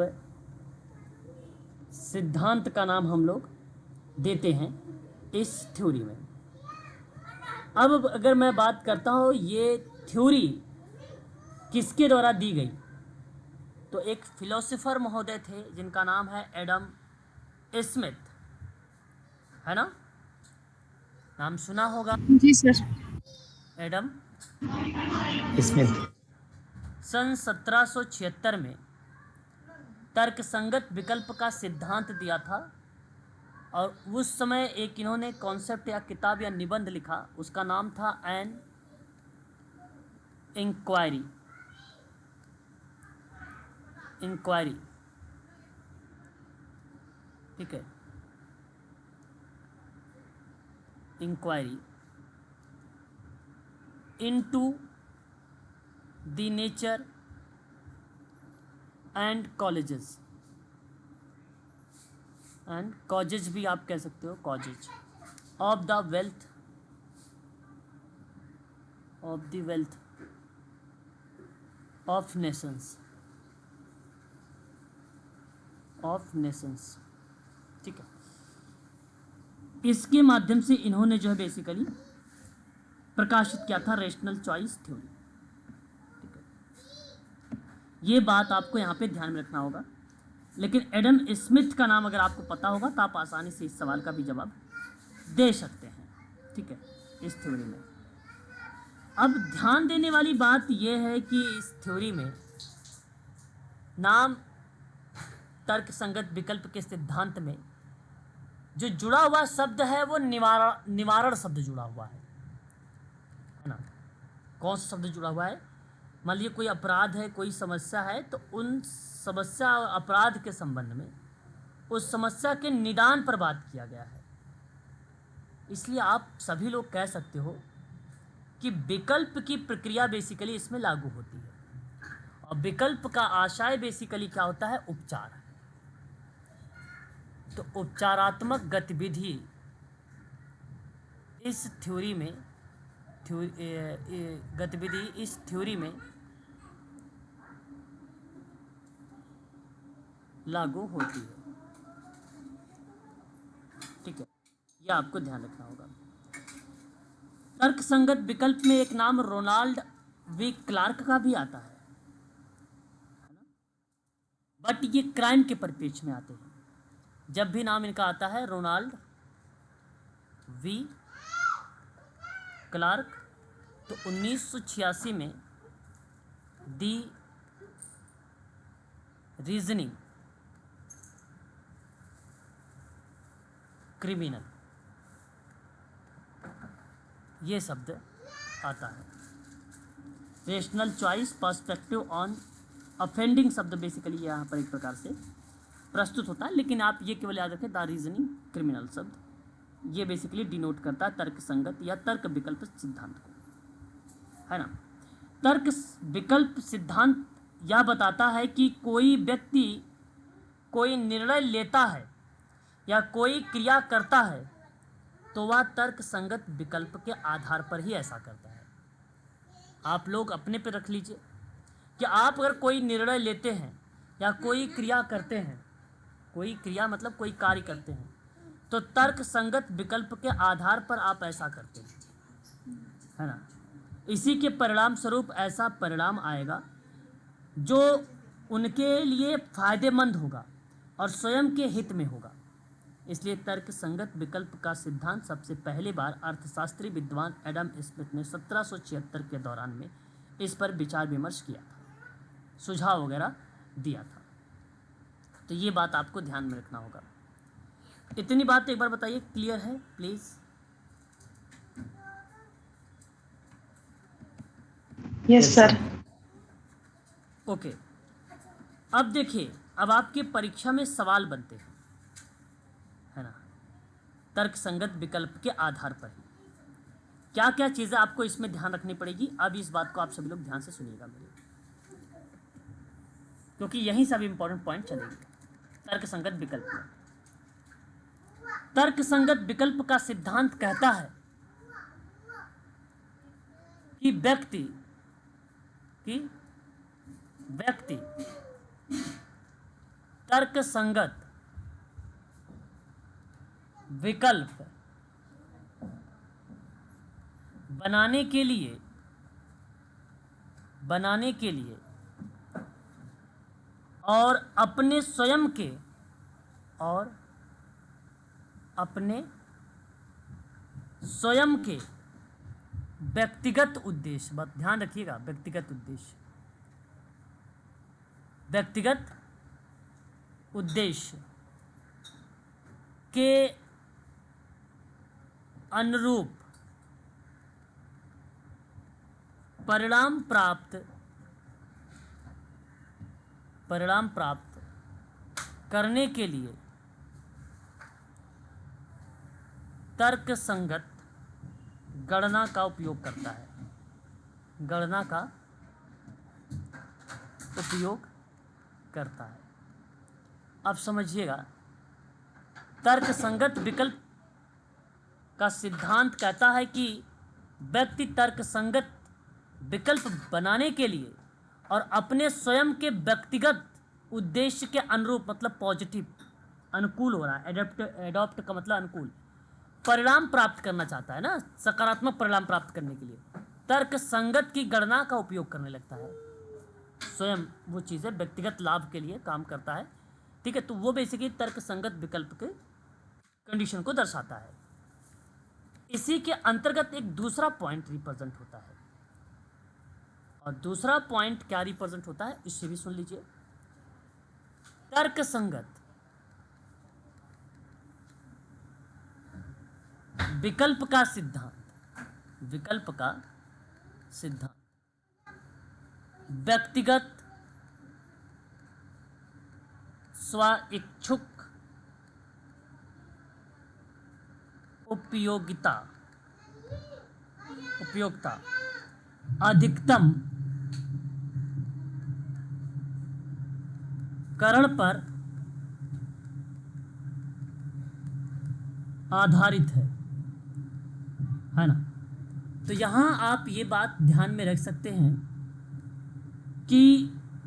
सिद्धांत का नाम हम लोग देते हैं इस थ्योरी में। अब अगर मैं बात करता हूँ ये थ्योरी किसके द्वारा दी गई, तो एक फिलोसोफर महोदय थे जिनका नाम है एडम स्मिथ, है ना। नाम सुना होगा, जी सर। Adam Smith. सन 1776 में तर्कसंगत विकल्प का सिद्धांत दिया था, और उस समय एक इन्होंने कॉन्सेप्ट या किताब या निबंध लिखा, उसका नाम था एन इंक्वायरी। इंक्वायरी, ठीक है, inquiry into the nature and colleges and causes भी आप कह सकते हो, causes of the wealth of nations ठीक है। इसके माध्यम से इन्होंने जो है बेसिकली प्रकाशित किया था रेशनल चॉइस थ्योरी, ठीक है। ये बात आपको यहाँ पे ध्यान में रखना होगा। लेकिन एडम स्मिथ का नाम अगर आपको पता होगा तो आप आसानी से इस सवाल का भी जवाब दे सकते हैं, ठीक है, इस थ्योरी में। अब ध्यान देने वाली बात यह है कि इस थ्योरी में नाम तर्कसंगत विकल्प के सिद्धांत में जो जुड़ा हुआ शब्द है वो निवारण शब्द जुड़ा हुआ है ना। कौन सा शब्द जुड़ा हुआ है? मान लीजिए कोई अपराध है, कोई समस्या है, तो उन समस्या और अपराध के संबंध में उस समस्या के निदान पर बात किया गया है। इसलिए आप सभी लोग कह सकते हो कि विकल्प की प्रक्रिया बेसिकली इसमें लागू होती है, और विकल्प का आशय बेसिकली क्या होता है? उपचार। तो उपचारात्मक गतिविधि इस थ्योरी में इस थ्योरी में लागू होती है, ठीक है, यह आपको ध्यान रखना होगा। तर्कसंगत विकल्प में एक नाम रोनाल्ड वी क्लार्क का भी आता है ना, बट ये क्राइम के परिप्रेक्ष्य में आते हैं। जब भी नाम इनका आता है रोनाल्ड वी क्लार्क, तो 1986 में दी रीजनिंग क्रिमिनल ये शब्द आता है। रेशनल चॉइस पर्सपेक्टिव ऑन अफेंडिंग शब्द बेसिकली यहाँ पर एक प्रकार से प्रस्तुत होता है, लेकिन आप ये केवल याद रखें द रीजनिंग क्रिमिनल शब्द ये बेसिकली डिनोट करता है तर्क संगत या तर्क विकल्प सिद्धांत को, है ना। तर्क विकल्प सिद्धांत यह बताता है कि कोई व्यक्ति कोई निर्णय लेता है या कोई क्रिया करता है तो वह तर्क संगत विकल्प के आधार पर ही ऐसा करता है। आप लोग अपने पे रख लीजिए कि आप अगर कोई निर्णय लेते हैं या कोई क्रिया करते हैं, कोई क्रिया मतलब कोई कार्य करते हैं, तो तर्क संगत विकल्प के आधार पर आप ऐसा करते हैं, है ना। इसी के परिणाम स्वरूप ऐसा परिणाम आएगा जो उनके लिए फायदेमंद होगा और स्वयं के हित में होगा। इसलिए तर्क संगत विकल्प का सिद्धांत सबसे पहली बार अर्थशास्त्री विद्वान एडम स्मिथ ने 1776 के दौरान में इस पर विचार विमर्श किया था, सुझाव वगैरह दिया था। तो ये बात आपको ध्यान में रखना होगा। इतनी बात एक बार बताइए, क्लियर है प्लीज? Yes sir. ओके। अब देखिए, अब आपके परीक्षा में सवाल बनते हैं, है ना, तर्क संगत विकल्प के आधार पर ही क्या क्या चीज़ें आपको इसमें ध्यान रखनी पड़ेगी। अब इस बात को आप सभी लोग ध्यान से सुनिएगा मेरे, क्योंकि यही सब इंपॉर्टेंट पॉइंट चलेंगे तर्क संगत विकल्प में। तर्क संगत विकल्प का सिद्धांत कहता है कि व्यक्ति तर्क संगत विकल्प बनाने के लिए और अपने स्वयं के व्यक्तिगत उद्देश्य, बात ध्यान रखिएगा, व्यक्तिगत उद्देश्य, व्यक्तिगत उद्देश्य के अनुरूप परिणाम प्राप्त करने के लिए तर्क संगत गणना का उपयोग करता है, गणना का उपयोग करता है। अब समझिएगा, तर्क संगत विकल्प का सिद्धांत कहता है कि व्यक्ति तर्क संगत विकल्प बनाने के लिए और अपने स्वयं के व्यक्तिगत उद्देश्य के अनुरूप, मतलब पॉजिटिव, अनुकूल हो रहा है, एडॉप्ट का मतलब अनुकूल परिणाम प्राप्त करना चाहता है ना, सकारात्मक परिणाम प्राप्त करने के लिए तर्क संगत की गणना का उपयोग करने लगता है। स्वयं वो चीज़ें व्यक्तिगत लाभ के लिए काम करता है, ठीक है। तो वो बेसिकली तर्क संगत विकल्प के कंडीशन को दर्शाता है। इसी के अंतर्गत एक दूसरा पॉइंट रिप्रेजेंट होता है, और दूसरा पॉइंट क्या रिप्रेजेंट होता है इससे भी सुन लीजिए। तर्क संगत विकल्प का सिद्धांत, विकल्प का सिद्धांत व्यक्तिगत स्व-इच्छुक उपयोगिता अधिकतम करण पर आधारित है ना। तो यहाँ आप ये बात ध्यान में रख सकते हैं कि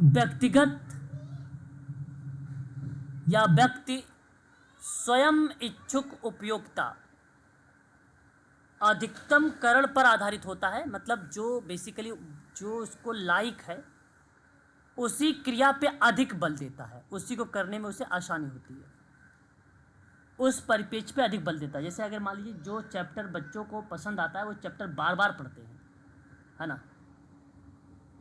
व्यक्तिगत या व्यक्ति स्वयं इच्छुक उपयोगिता अधिकतम करण पर आधारित होता है, मतलब जो बेसिकली जो उसको लाइक है उसी क्रिया पे अधिक बल देता है, उसी को करने में उसे आसानी होती है, उस परिपेक्ष पे अधिक बल देता है। जैसे अगर मान लीजिए जो चैप्टर बच्चों को पसंद आता है वो चैप्टर बार बार पढ़ते हैं, है ना।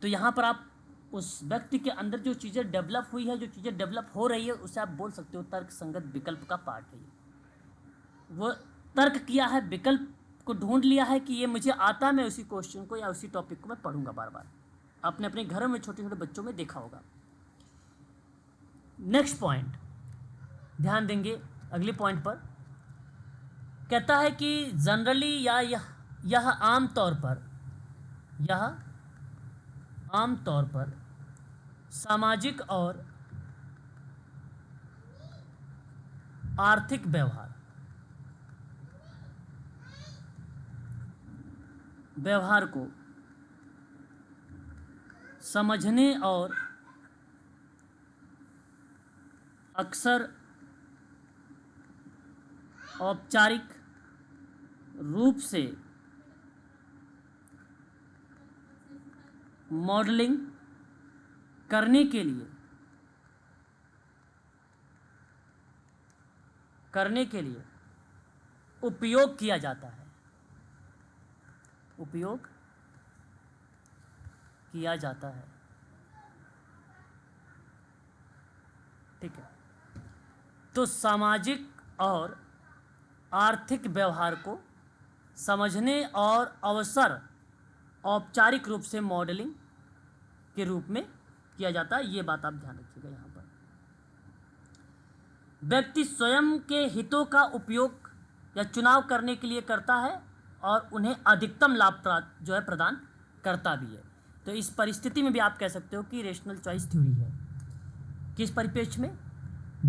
तो यहाँ पर आप उस व्यक्ति के अंदर जो चीज़ें डेवलप हुई है, जो चीज़ें डेवलप हो रही है, उसे आप बोल सकते हो तर्क संगत विकल्प का पार्ट है। वो तर्क किया है, विकल्प को ढूंढ लिया है कि ये मुझे आता है, मैं उसी क्वेश्चन को या उसी टॉपिक को मैं पढ़ूंगा बार बार। आपने अपने घरों में छोटे छोटे बच्चों में देखा होगा। नेक्स्ट पॉइंट ध्यान देंगे अगले पॉइंट पर। कहता है कि जनरली या यह आम तौर पर सामाजिक और आर्थिक व्यवहार को समझने और अक्सर औपचारिक रूप से मॉडलिंग करने के लिए उपयोग किया जाता है, उपयोग किया जाता है, ठीक है। तो सामाजिक और आर्थिक व्यवहार को समझने और अवसर औपचारिक रूप से मॉडलिंग के रूप में किया जाता है, ये बात आप ध्यान रखिएगा। यहाँ पर व्यक्ति स्वयं के हितों का उपयोग या चुनाव करने के लिए करता है और उन्हें अधिकतम लाभ जो है प्रदान करता भी है। तो इस परिस्थिति में भी आप कह सकते हो कि रेशनल चॉइस थ्योरी है। किस परिप्रेक्ष्य में?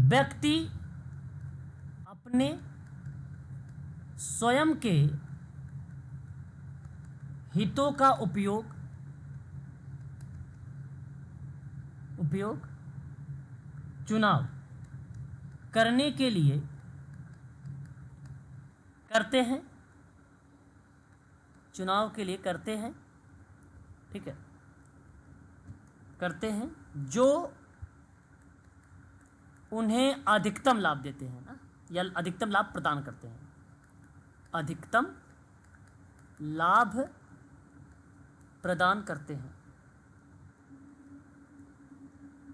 व्यक्ति अपने स्वयं के हितों का उपयोग चुनाव करने के लिए करते हैं, चुनाव के लिए करते हैं, ठीक है, करते हैं जो उन्हें अधिकतम लाभ देते हैं ना, या अधिकतम लाभ प्रदान करते हैं, अधिकतम लाभ प्रदान करते हैं,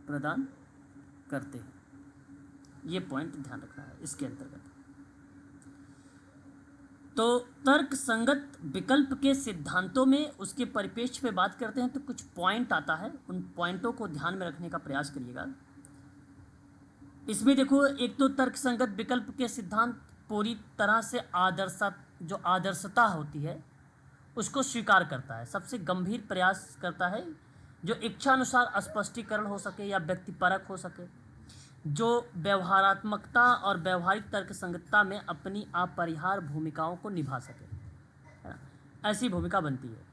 प्रदान करते हैं। ये पॉइंट ध्यान रखना है इसके अंतर्गत। तो तर्क संगत विकल्प के सिद्धांतों में उसके परिप्रेक्ष्य पे बात करते हैं तो कुछ पॉइंट आता है, उन पॉइंटों को ध्यान में रखने का प्रयास करिएगा। इसमें देखो, एक तो तर्क संगत विकल्प के सिद्धांत पूरी तरह से जो आदर्शता होती है उसको स्वीकार करता है, सबसे गंभीर प्रयास करता है जो इच्छानुसार स्पष्टीकरण हो सके या व्यक्तिपरक हो सके, जो व्यवहारात्मकता और व्यवहारिक तर्क संगतता में अपनी अपरिहार्य भूमिकाओं को निभा सके, है ना, ऐसी भूमिका बनती है।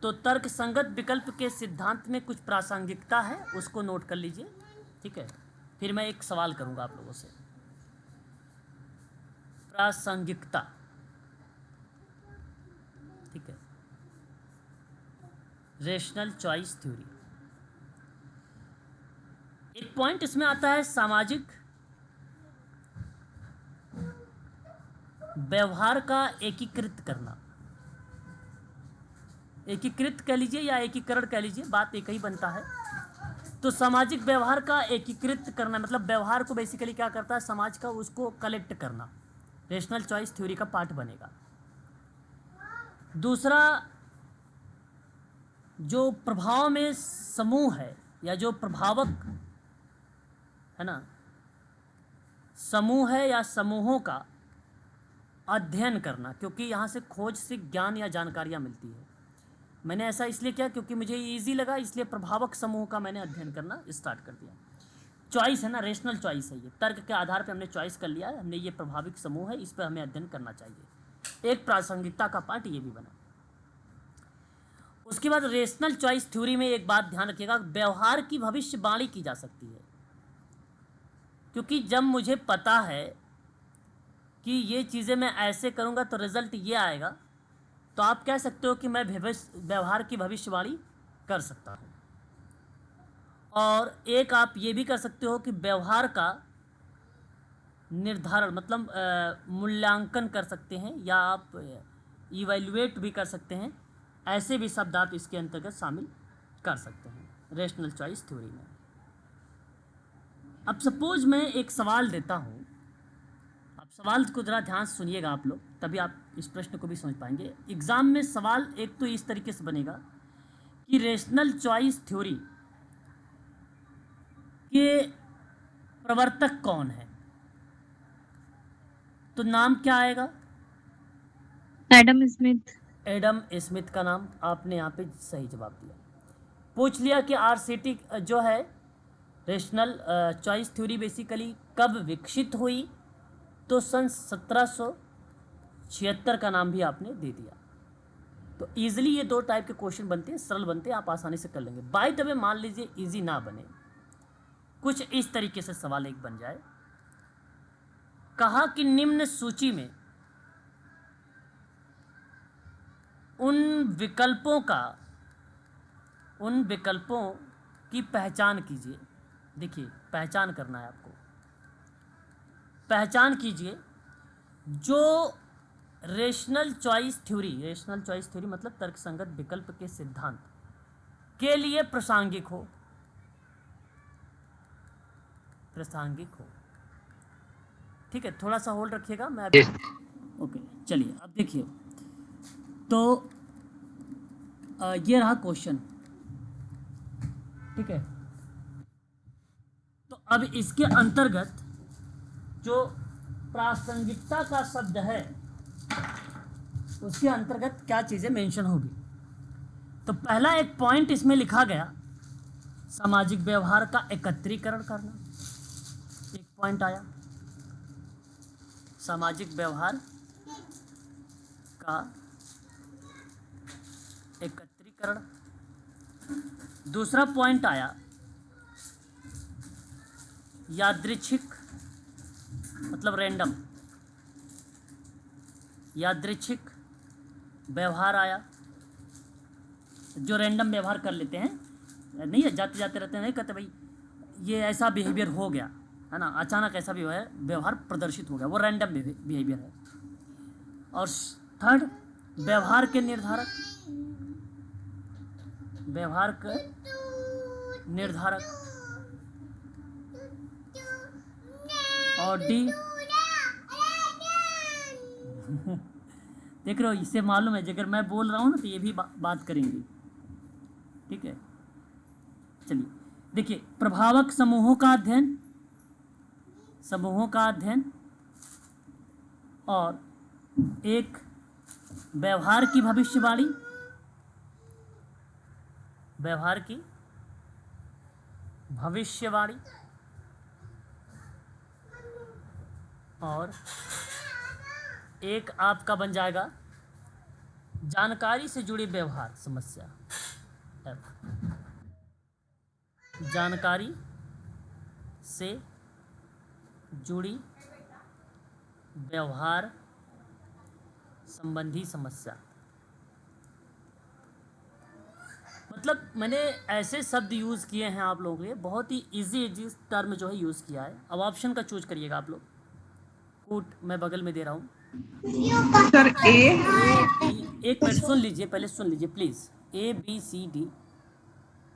तो तर्क संगत विकल्प के सिद्धांत में कुछ प्रासंगिकता है, उसको नोट कर लीजिए, ठीक है। फिर मैं एक सवाल करूंगा आप लोगों से। प्रासंगिकता, ठीक है। रेशनल चॉइस थ्योरी, एक पॉइंट इसमें आता है सामाजिक व्यवहार का एकीकृत करना। एकीकृत कह लीजिए या एकीकरण कह लीजिए, बात एक ही बनता है। तो सामाजिक व्यवहार का एकीकृत करना मतलब व्यवहार को बेसिकली क्या करता है, समाज का, उसको कलेक्ट करना, रेशनल चॉइस थ्योरी का पार्ट बनेगा। दूसरा, जो प्रभाव में समूह है या जो प्रभावक है ना, समूह है या समूहों का अध्ययन करना, क्योंकि यहाँ से खोज से ज्ञान या जानकारियाँ मिलती है। मैंने ऐसा इसलिए किया क्योंकि मुझे इजी लगा, इसलिए प्रभावक समूह का मैंने अध्ययन करना स्टार्ट कर दिया। चॉइस है ना, रेशनल चॉइस है, ये तर्क के आधार पे हमने चॉइस कर लिया है, हमने ये प्रभाविक समूह है, इस पर हमें अध्ययन करना चाहिए। एक प्रासंगिकता का पार्ट ये भी बना। उसके बाद रेशनल चॉइस थ्योरी में एक बात ध्यान रखिएगा, व्यवहार की भविष्यवाणी की जा सकती है, क्योंकि जब मुझे पता है कि ये चीज़ें मैं ऐसे करूँगा तो रिजल्ट ये आएगा, तो आप कह सकते हो कि मैं व्यवहार की भविष्यवाणी कर सकता हूँ। और एक आप ये भी कर सकते हो कि व्यवहार का निर्धारण मतलब मूल्यांकन कर सकते हैं, या आप इवैल्यूएट भी कर सकते हैं। ऐसे भी शब्द आप इसके अंतर्गत शामिल कर सकते हैं रेशनल चॉइस थ्योरी में। अब सपोज मैं एक सवाल देता हूँ, आप सवाल को ज़रा ध्यान से सुनिएगा आप लोग, तभी आप इस प्रश्न को भी समझ पाएंगे। एग्ज़ाम में सवाल एक तो इस तरीके से बनेगा कि रेशनल चॉइस थ्योरी के प्रवर्तक कौन है, तो नाम क्या आएगा? Adam Smith. एडम स्मिथ का नाम आपने यहाँ पे सही जवाब दिया। पूछ लिया कि आरसीटी जो है रेशनल चॉइस थ्योरी बेसिकली कब विकसित हुई, तो सन 1776 का नाम भी आपने दे दिया। तो ईजिली ये दो टाइप के क्वेश्चन बनते हैं, सरल बनते हैं, आप आसानी से कर लेंगे। बाय द वे मान लीजिए इजी ना बने, कुछ इस तरीके से सवाल एक बन जाए, कहा कि निम्न सूची में उन विकल्पों की पहचान कीजिए। देखिए, पहचान करना है आपको, पहचान कीजिए जो रेशनल चॉइस थ्योरी मतलब तर्कसंगत विकल्प के सिद्धांत के लिए प्रासंगिक हो। ठीक है, थोड़ा सा होल्ड रखिएगा, मैं अभी ओके। चलिए अब देखिए, तो ये रहा क्वेश्चन, ठीक है। तो अब इसके अंतर्गत जो प्रासंगिकता का शब्द है उसके अंतर्गत क्या चीज़ें मेंशन होगी। तो पहला एक पॉइंट इसमें लिखा गया, सामाजिक व्यवहार का एकत्रीकरण करना, एक पॉइंट आया, सामाजिक व्यवहार का एकत्रीकरण। दूसरा पॉइंट आया यादृच्छिक मतलब रैंडम, यादृच्छिक व्यवहार आया, जो रैंडम व्यवहार कर लेते हैं, नहीं जाते जाते रहते हैं, नहीं कहते भाई ये ऐसा बिहेवियर हो गया है ना, अचानक ऐसा भी व्यवहार प्रदर्शित हो गया, वो रैंडम बिहेवियर है। और थर्ड व्यवहार के निर्धारक, व्यवहार के निर्धारक, और डी देख रहे हो, इससे मालूम है अगर मैं बोल रहा हूँ ना तो ये भी बात करेंगे, ठीक है। चलिए देखिए, प्रभावक समूहों का अध्ययन, समूहों का अध्ययन, और एक व्यवहार की भविष्यवाणी, व्यवहार की भविष्यवाणी, और एक आपका बन जाएगा जानकारी से जुड़ी व्यवहार समस्या, F। जानकारी से जुड़ी व्यवहार संबंधी समस्या। मतलब मैंने ऐसे शब्द यूज़ किए हैं आप लोगों के लिए, बहुत ही इजी टर्म जो है यूज़ किया है। अब ऑप्शन का चूज करिएगा आप लोग, कूट मैं बगल में दे रहा हूँ सर ए। एक मिनट सुन लीजिए, पहले सुन लीजिए प्लीज़। ABCD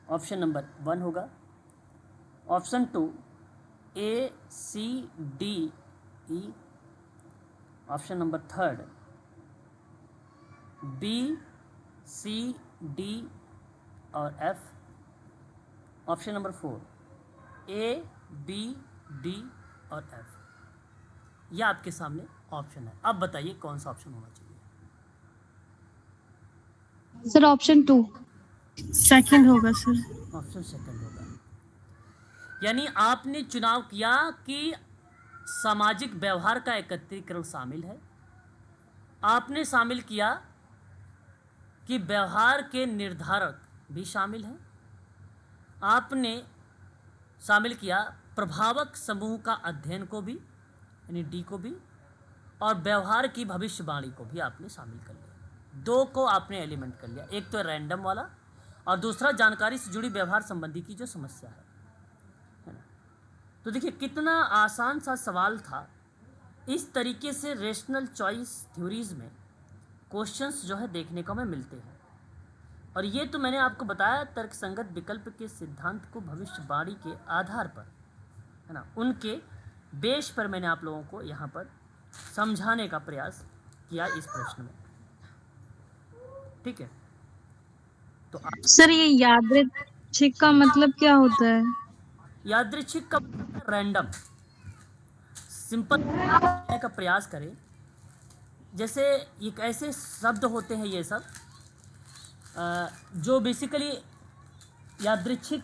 ऑप्शन नंबर 1 होगा, option 2 ACDE, option number 3 BCD और F, ऑप्शन नंबर 4 ABD और F। यह आपके सामने ऑप्शन है। अब बताइए कौन सा ऑप्शन होना चाहिए। सर ऑप्शन 2 सेकंड होगा सर। ऑप्शन सेकंड होगा, यानी आपने चुनाव किया कि सामाजिक व्यवहार का एकत्रीकरण शामिल है, आपने शामिल किया कि व्यवहार के निर्धारक भी शामिल हैं, आपने शामिल किया प्रभावक समूह का अध्ययन को भी, यानी डी को भी, और व्यवहार की भविष्यवाणी को भी आपने शामिल कर लिया। 2 को आपने एलिमेंट कर लिया, एक तो रैंडम वाला और दूसरा जानकारी से जुड़ी व्यवहार संबंधी की जो समस्या है ना। तो देखिए कितना आसान सा सवाल था। इस तरीके से रेशनल चॉइस थ्योरीज में क्वेश्चंस जो है देखने को हमें मिलते हैं, और ये तो मैंने आपको बताया तर्कसंगत विकल्प के सिद्धांत को भविष्यवाणी के आधार पर, है ना, उनके बेस पर मैंने आप लोगों को यहाँ पर समझाने का प्रयास किया इस प्रश्न में, ठीक है। तो सर ये यादृच्छिक का मतलब क्या होता है? यादृच्छिक का रैंडम, सिंपल का प्रयास करें। जैसे एक ऐसे शब्द होते हैं ये सब जो बेसिकली यादृच्छिक,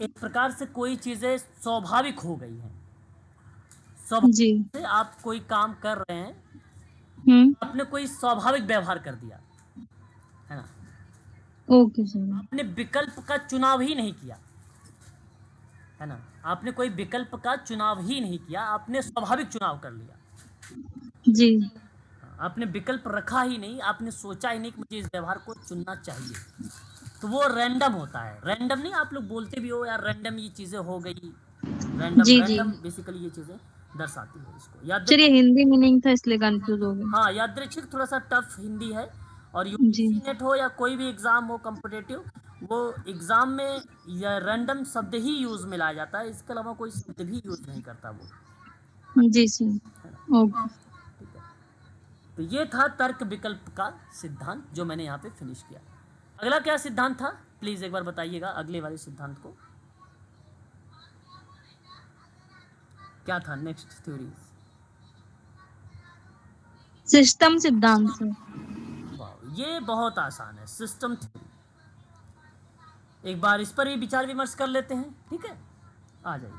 एक प्रकार से कोई चीज़ें स्वाभाविक हो गई हैं, जी। से आप कोई काम कर रहे हैं, आपने कोई स्वाभाविक व्यवहार कर दिया, है ना, ओके सर। आपने विकल्प का चुनाव ही नहीं किया, है ना, आपने कोई विकल्प का चुनाव ही नहीं किया, आपने स्वाभाविक चुनाव कर लिया जी। आपने विकल्प रखा ही नहीं, आपने सोचा ही नहीं कि मुझे इस व्यवहार को चुनना चाहिए, तो वो रैंडम होता है। रैंडम नहीं, आप लोग बोलते भी हो यार रैंडम ये चीज़ें हो गई, रैंडम जी, रैंडम जी। बेसिकली ये चीज़ें दर्शाती है इसको। याद, चलिए हिंदी मीनिंग था इसलिए कंफ्यूज हो गए। हाँ, यादृच्छिक थोड़ा सा टफ हिंदी है, और जी। यूजीसी नेट हो या कोई भी एग्ज़ाम हो कॉम्पिटिटिव, वो एग्ज़ाम में या रैंडम शब्द ही यूज़ में लाया जाता है, इसके अलावा कोई शब्द भी यूज़ नहीं करता वो, जी सर, ओके। ठीक है। तो ये था तर्क विकल्प का सिद्धांत जो मैंने यहाँ पे फिनिश किया। अगला क्या सिद्धांत था प्लीज़ एक बार बताइएगा, अगले वाले सिद्धांत को क्या था? नेक्स्ट थ्योरी, सिस्टम सिद्धांत सर। वाह, ये बहुत आसान है, सिस्टम थ्योरी। एक बार इस पर ही विचार विमर्श कर लेते हैं, ठीक है, आ जाइए।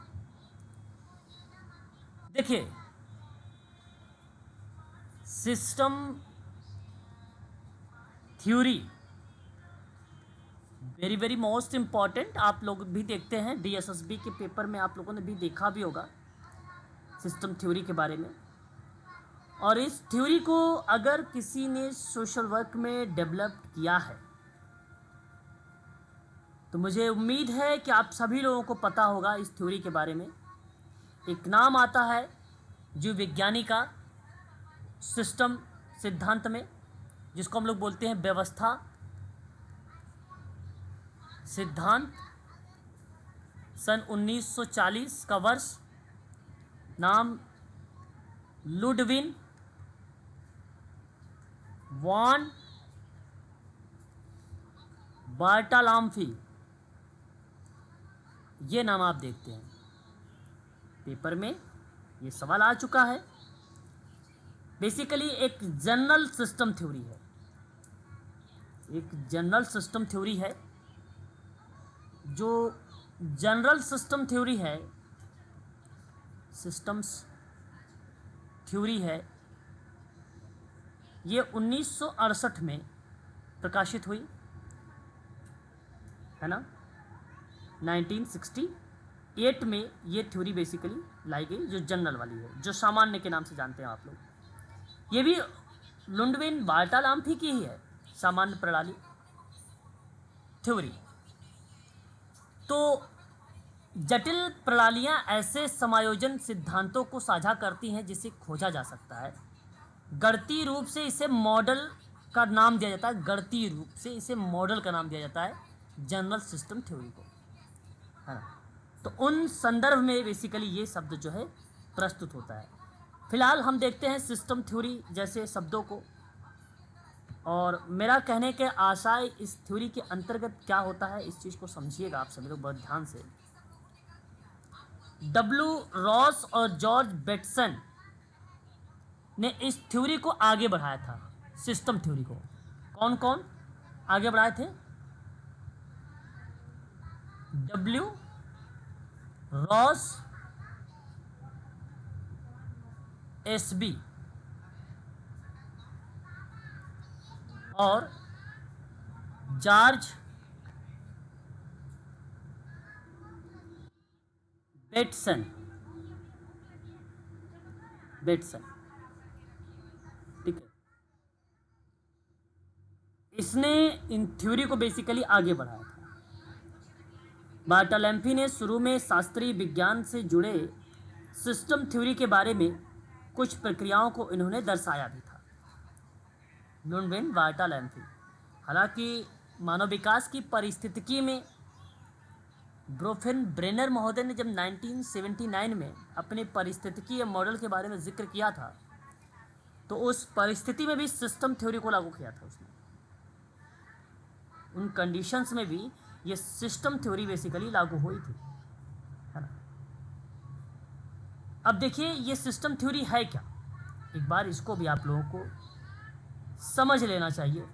देखिए system theory very very most important, आप लोग भी देखते हैं DSSB के पेपर में, आप लोगों ने भी देखा भी होगा सिस्टम थ्योरी के बारे में। और इस थ्योरी को अगर किसी ने सोशल वर्क में डेवलप किया है तो मुझे उम्मीद है कि आप सभी लोगों को पता होगा इस थ्योरी के बारे में। एक नाम आता है जीव विज्ञानी का सिस्टम सिद्धांत में, जिसको हम लोग बोलते हैं व्यवस्था सिद्धांत, सन 1940 का वर्ष, नाम लुडविन वॉन बार्टालाम्फी, ये नाम आप देखते हैं पेपर में, ये सवाल आ चुका है। बेसिकली एक जनरल सिस्टम थ्योरी है, एक जनरल सिस्टम थ्योरी है। जो जनरल सिस्टम थ्योरी है, सिस्टम्स थ्योरी है, ये 1968 में प्रकाशित हुई है ना। 1968 में ये थ्योरी बेसिकली लाई गई, जो जनरल वाली है, जो सामान्य के नाम से जानते हैं आप लोग। ये भी लुडविन बार्टालाम्फी की ही है, सामान्य प्रणाली थ्योरी। तो जटिल प्रणालियां ऐसे समायोजन सिद्धांतों को साझा करती हैं जिसे खोजा जा सकता है। गणितीय रूप से इसे मॉडल का नाम दिया जाता है, गणितीय रूप से इसे मॉडल का नाम दिया जाता है जनरल सिस्टम थ्योरी को, है ना। तो उन संदर्भ में बेसिकली ये शब्द जो है प्रस्तुत होता है। फिलहाल हम देखते हैं सिस्टम थ्योरी जैसे शब्दों को, और मेरा कहने के आशय इस थ्योरी के अंतर्गत क्या होता है, इस चीज़ को समझिएगा आप सभी लोग बहुत ध्यान से। डब्ल्यू रॉस और जॉर्ज बेटसन ने इस थ्योरी को आगे बढ़ाया था, सिस्टम थ्योरी को। कौन कौन आगे बढ़ाए थे? डब्ल्यू रॉस, एसबी और जॉर्ज बेटसन। ठीक है, इसने इन थ्योरी को बेसिकली आगे बढ़ाया था। बार्टालाम्फी ने शुरू में शास्त्रीय विज्ञान से जुड़े सिस्टम थ्योरी के बारे में कुछ प्रक्रियाओं को इन्होंने दर्शाया भी था, लुडविन बार्टालाम्फी। हालांकि मानव विकास की परिस्थितिकी में ब्रोफेन ब्रेनर महोदय ने जब 1979 में अपने पारिस्थितिकीय मॉडल के बारे में जिक्र किया था, तो उस परिस्थिति में भी सिस्टम थ्योरी को लागू किया था उसने। उन कंडीशंस में भी ये सिस्टम थ्योरी बेसिकली लागू हुई थी, है ना। अब देखिए ये सिस्टम थ्योरी है क्या, एक बार इसको भी आप लोगों को समझ लेना चाहिए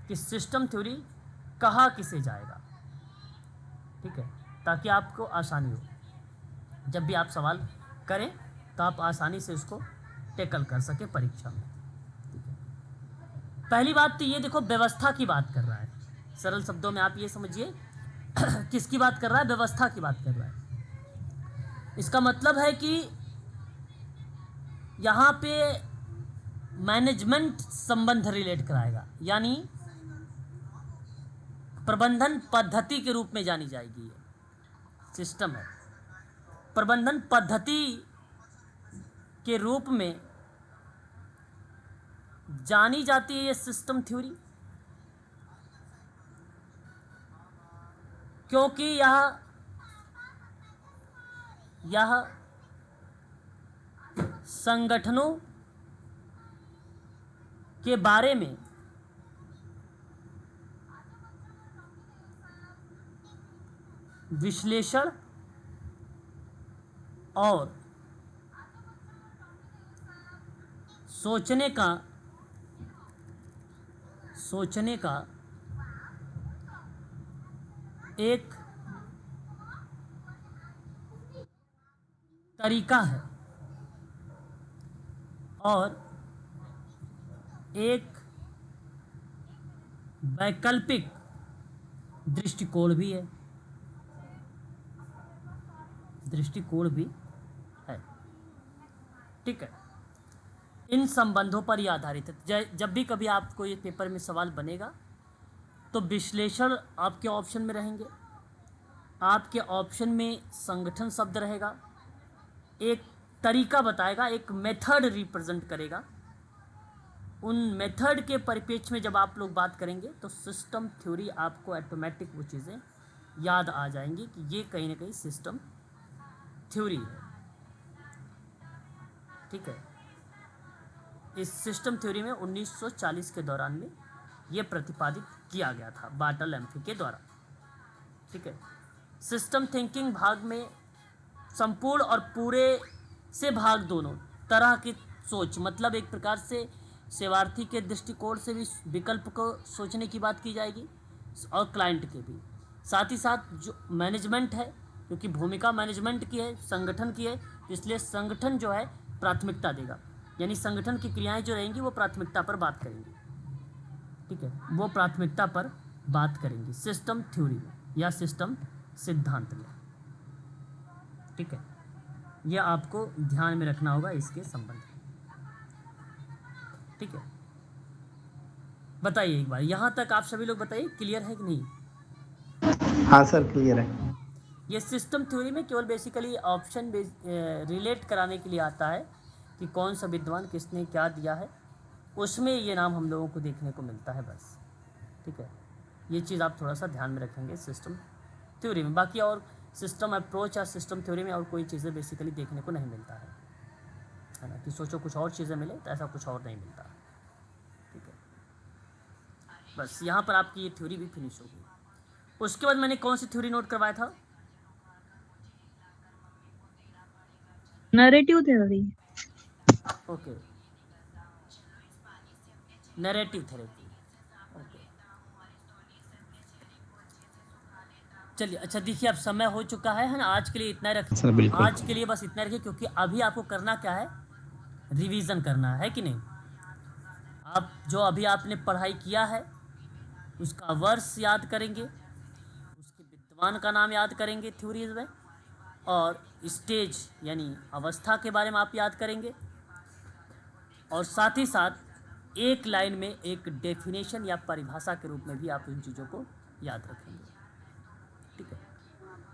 कि सिस्टम थ्योरी कहाँ किसे जाएगा, ठीक है, ताकि आपको आसानी हो। जब भी आप सवाल करें तो आप आसानी से उसको टैकल कर सके परीक्षा में, ठीक है। पहली बात तो ये देखो, व्यवस्था की बात कर रहा है। सरल शब्दों में आप ये समझिए किसकी बात कर रहा है? व्यवस्था की बात कर रहा है। इसका मतलब है कि यहाँ पे मैनेजमेंट संबंध रिलेट कराएगा, यानी प्रबंधन पद्धति के रूप में जानी जाएगी। ये सिस्टम है, प्रबंधन पद्धति के रूप में जानी जाती है ये सिस्टम थ्योरी, क्योंकि यह संगठनों के बारे में विश्लेषण और सोचने का एक तरीका है और एक वैकल्पिक दृष्टिकोण भी है, ठीक है। इन संबंधों पर यह आधारित है। जब भी कभी आपको ये पेपर में सवाल बनेगा तो विश्लेषण आपके ऑप्शन में रहेंगे, आपके ऑप्शन में संगठन शब्द रहेगा, एक तरीका बताएगा, एक मेथड रिप्रेजेंट करेगा, उन मेथड के परिप्रेक्ष्य में जब आप लोग बात करेंगे तो सिस्टम थ्योरी आपको ऑटोमेटिक वो चीज़ें याद आ जाएंगी कि ये कहीं ना कहीं सिस्टम थ्योरी है। ठीक है, इस सिस्टम थ्योरी में 1940 के दौरान में ये प्रतिपादित किया गया था बार्टल एम्फी के द्वारा। ठीक है, सिस्टम थिंकिंग भाग में संपूर्ण और पूरे से भाग दोनों तरह की सोच, मतलब एक प्रकार से सेवार्थी के दृष्टिकोण से भी विकल्प को सोचने की बात की जाएगी और क्लाइंट के भी, साथ ही साथ जो मैनेजमेंट है, क्योंकि भूमिका मैनेजमेंट की है, संगठन की है, इसलिए संगठन जो है प्राथमिकता देगा, यानी संगठन की क्रियाएं जो रहेंगी वो प्राथमिकता पर बात करेंगी। ठीक है, वो प्राथमिकता पर बात करेंगी सिस्टम थ्योरी में या सिस्टम सिद्धांत में। ठीक है, यह आपको ध्यान में रखना होगा इसके संबंध में। ठीक है, बताइए एक बार, यहाँ तक आप सभी लोग बताइए क्लियर है कि नहीं? हाँ सर क्लियर है। ये सिस्टम थ्योरी में केवल बेसिकली ऑप्शन रिलेट कराने के लिए आता है कि कौन सा विद्वान किसने क्या दिया है, उसमें ये नाम हम लोगों को देखने को मिलता है बस। ठीक है, ये चीज़ आप थोड़ा सा ध्यान में रखेंगे सिस्टम थ्योरी में। बाकी और सिस्टम अप्रोच या सिस्टम थ्योरी में और कोई चीज़ें बेसिकली देखने को नहीं मिलता है ना, कि सोचो कुछ और चीज़ें मिले तो ऐसा कुछ और नहीं मिलता। ठीक है, बस यहाँ पर आपकी ये थ्योरी भी फिनिश होगी। उसके बाद मैंने कौन सी थ्योरी नोट करवाया था? Narrative theory. Okay, narrative therapy. Okay, चलिए, अच्छा देखिए अब समय हो चुका है ना, आज के लिए इतना सर रखें, बिल्कुल। आज के लिए बस इतना रखें, क्योंकि अभी आपको करना क्या है, रिवीजन करना है कि नहीं। आप जो अभी आपने पढ़ाई किया है उसका वर्ष याद करेंगे, उसके विद्वान का नाम याद करेंगे थ्योरीज में, और स्टेज यानी अवस्था के बारे में आप याद करेंगे, और साथ ही साथ एक लाइन में एक डेफिनेशन या परिभाषा के रूप में भी आप इन चीज़ों को याद रखेंगे। ठीक है,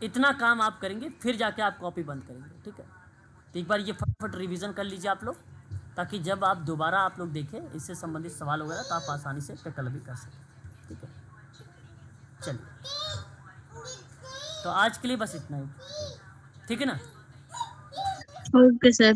इतना काम आप करेंगे, फिर जाके आप कॉपी बंद करेंगे। ठीक है, तो एक बार ये फटाफट रिवीजन कर लीजिए आप लोग, ताकि जब आप दोबारा आप लोग देखें इससे संबंधित सवाल वगैरह तो आप आसानी से टैकल भी कर सकें। ठीक है, चलिए, तो आज के लिए बस इतना ही। ठीक है ना? Okay sir.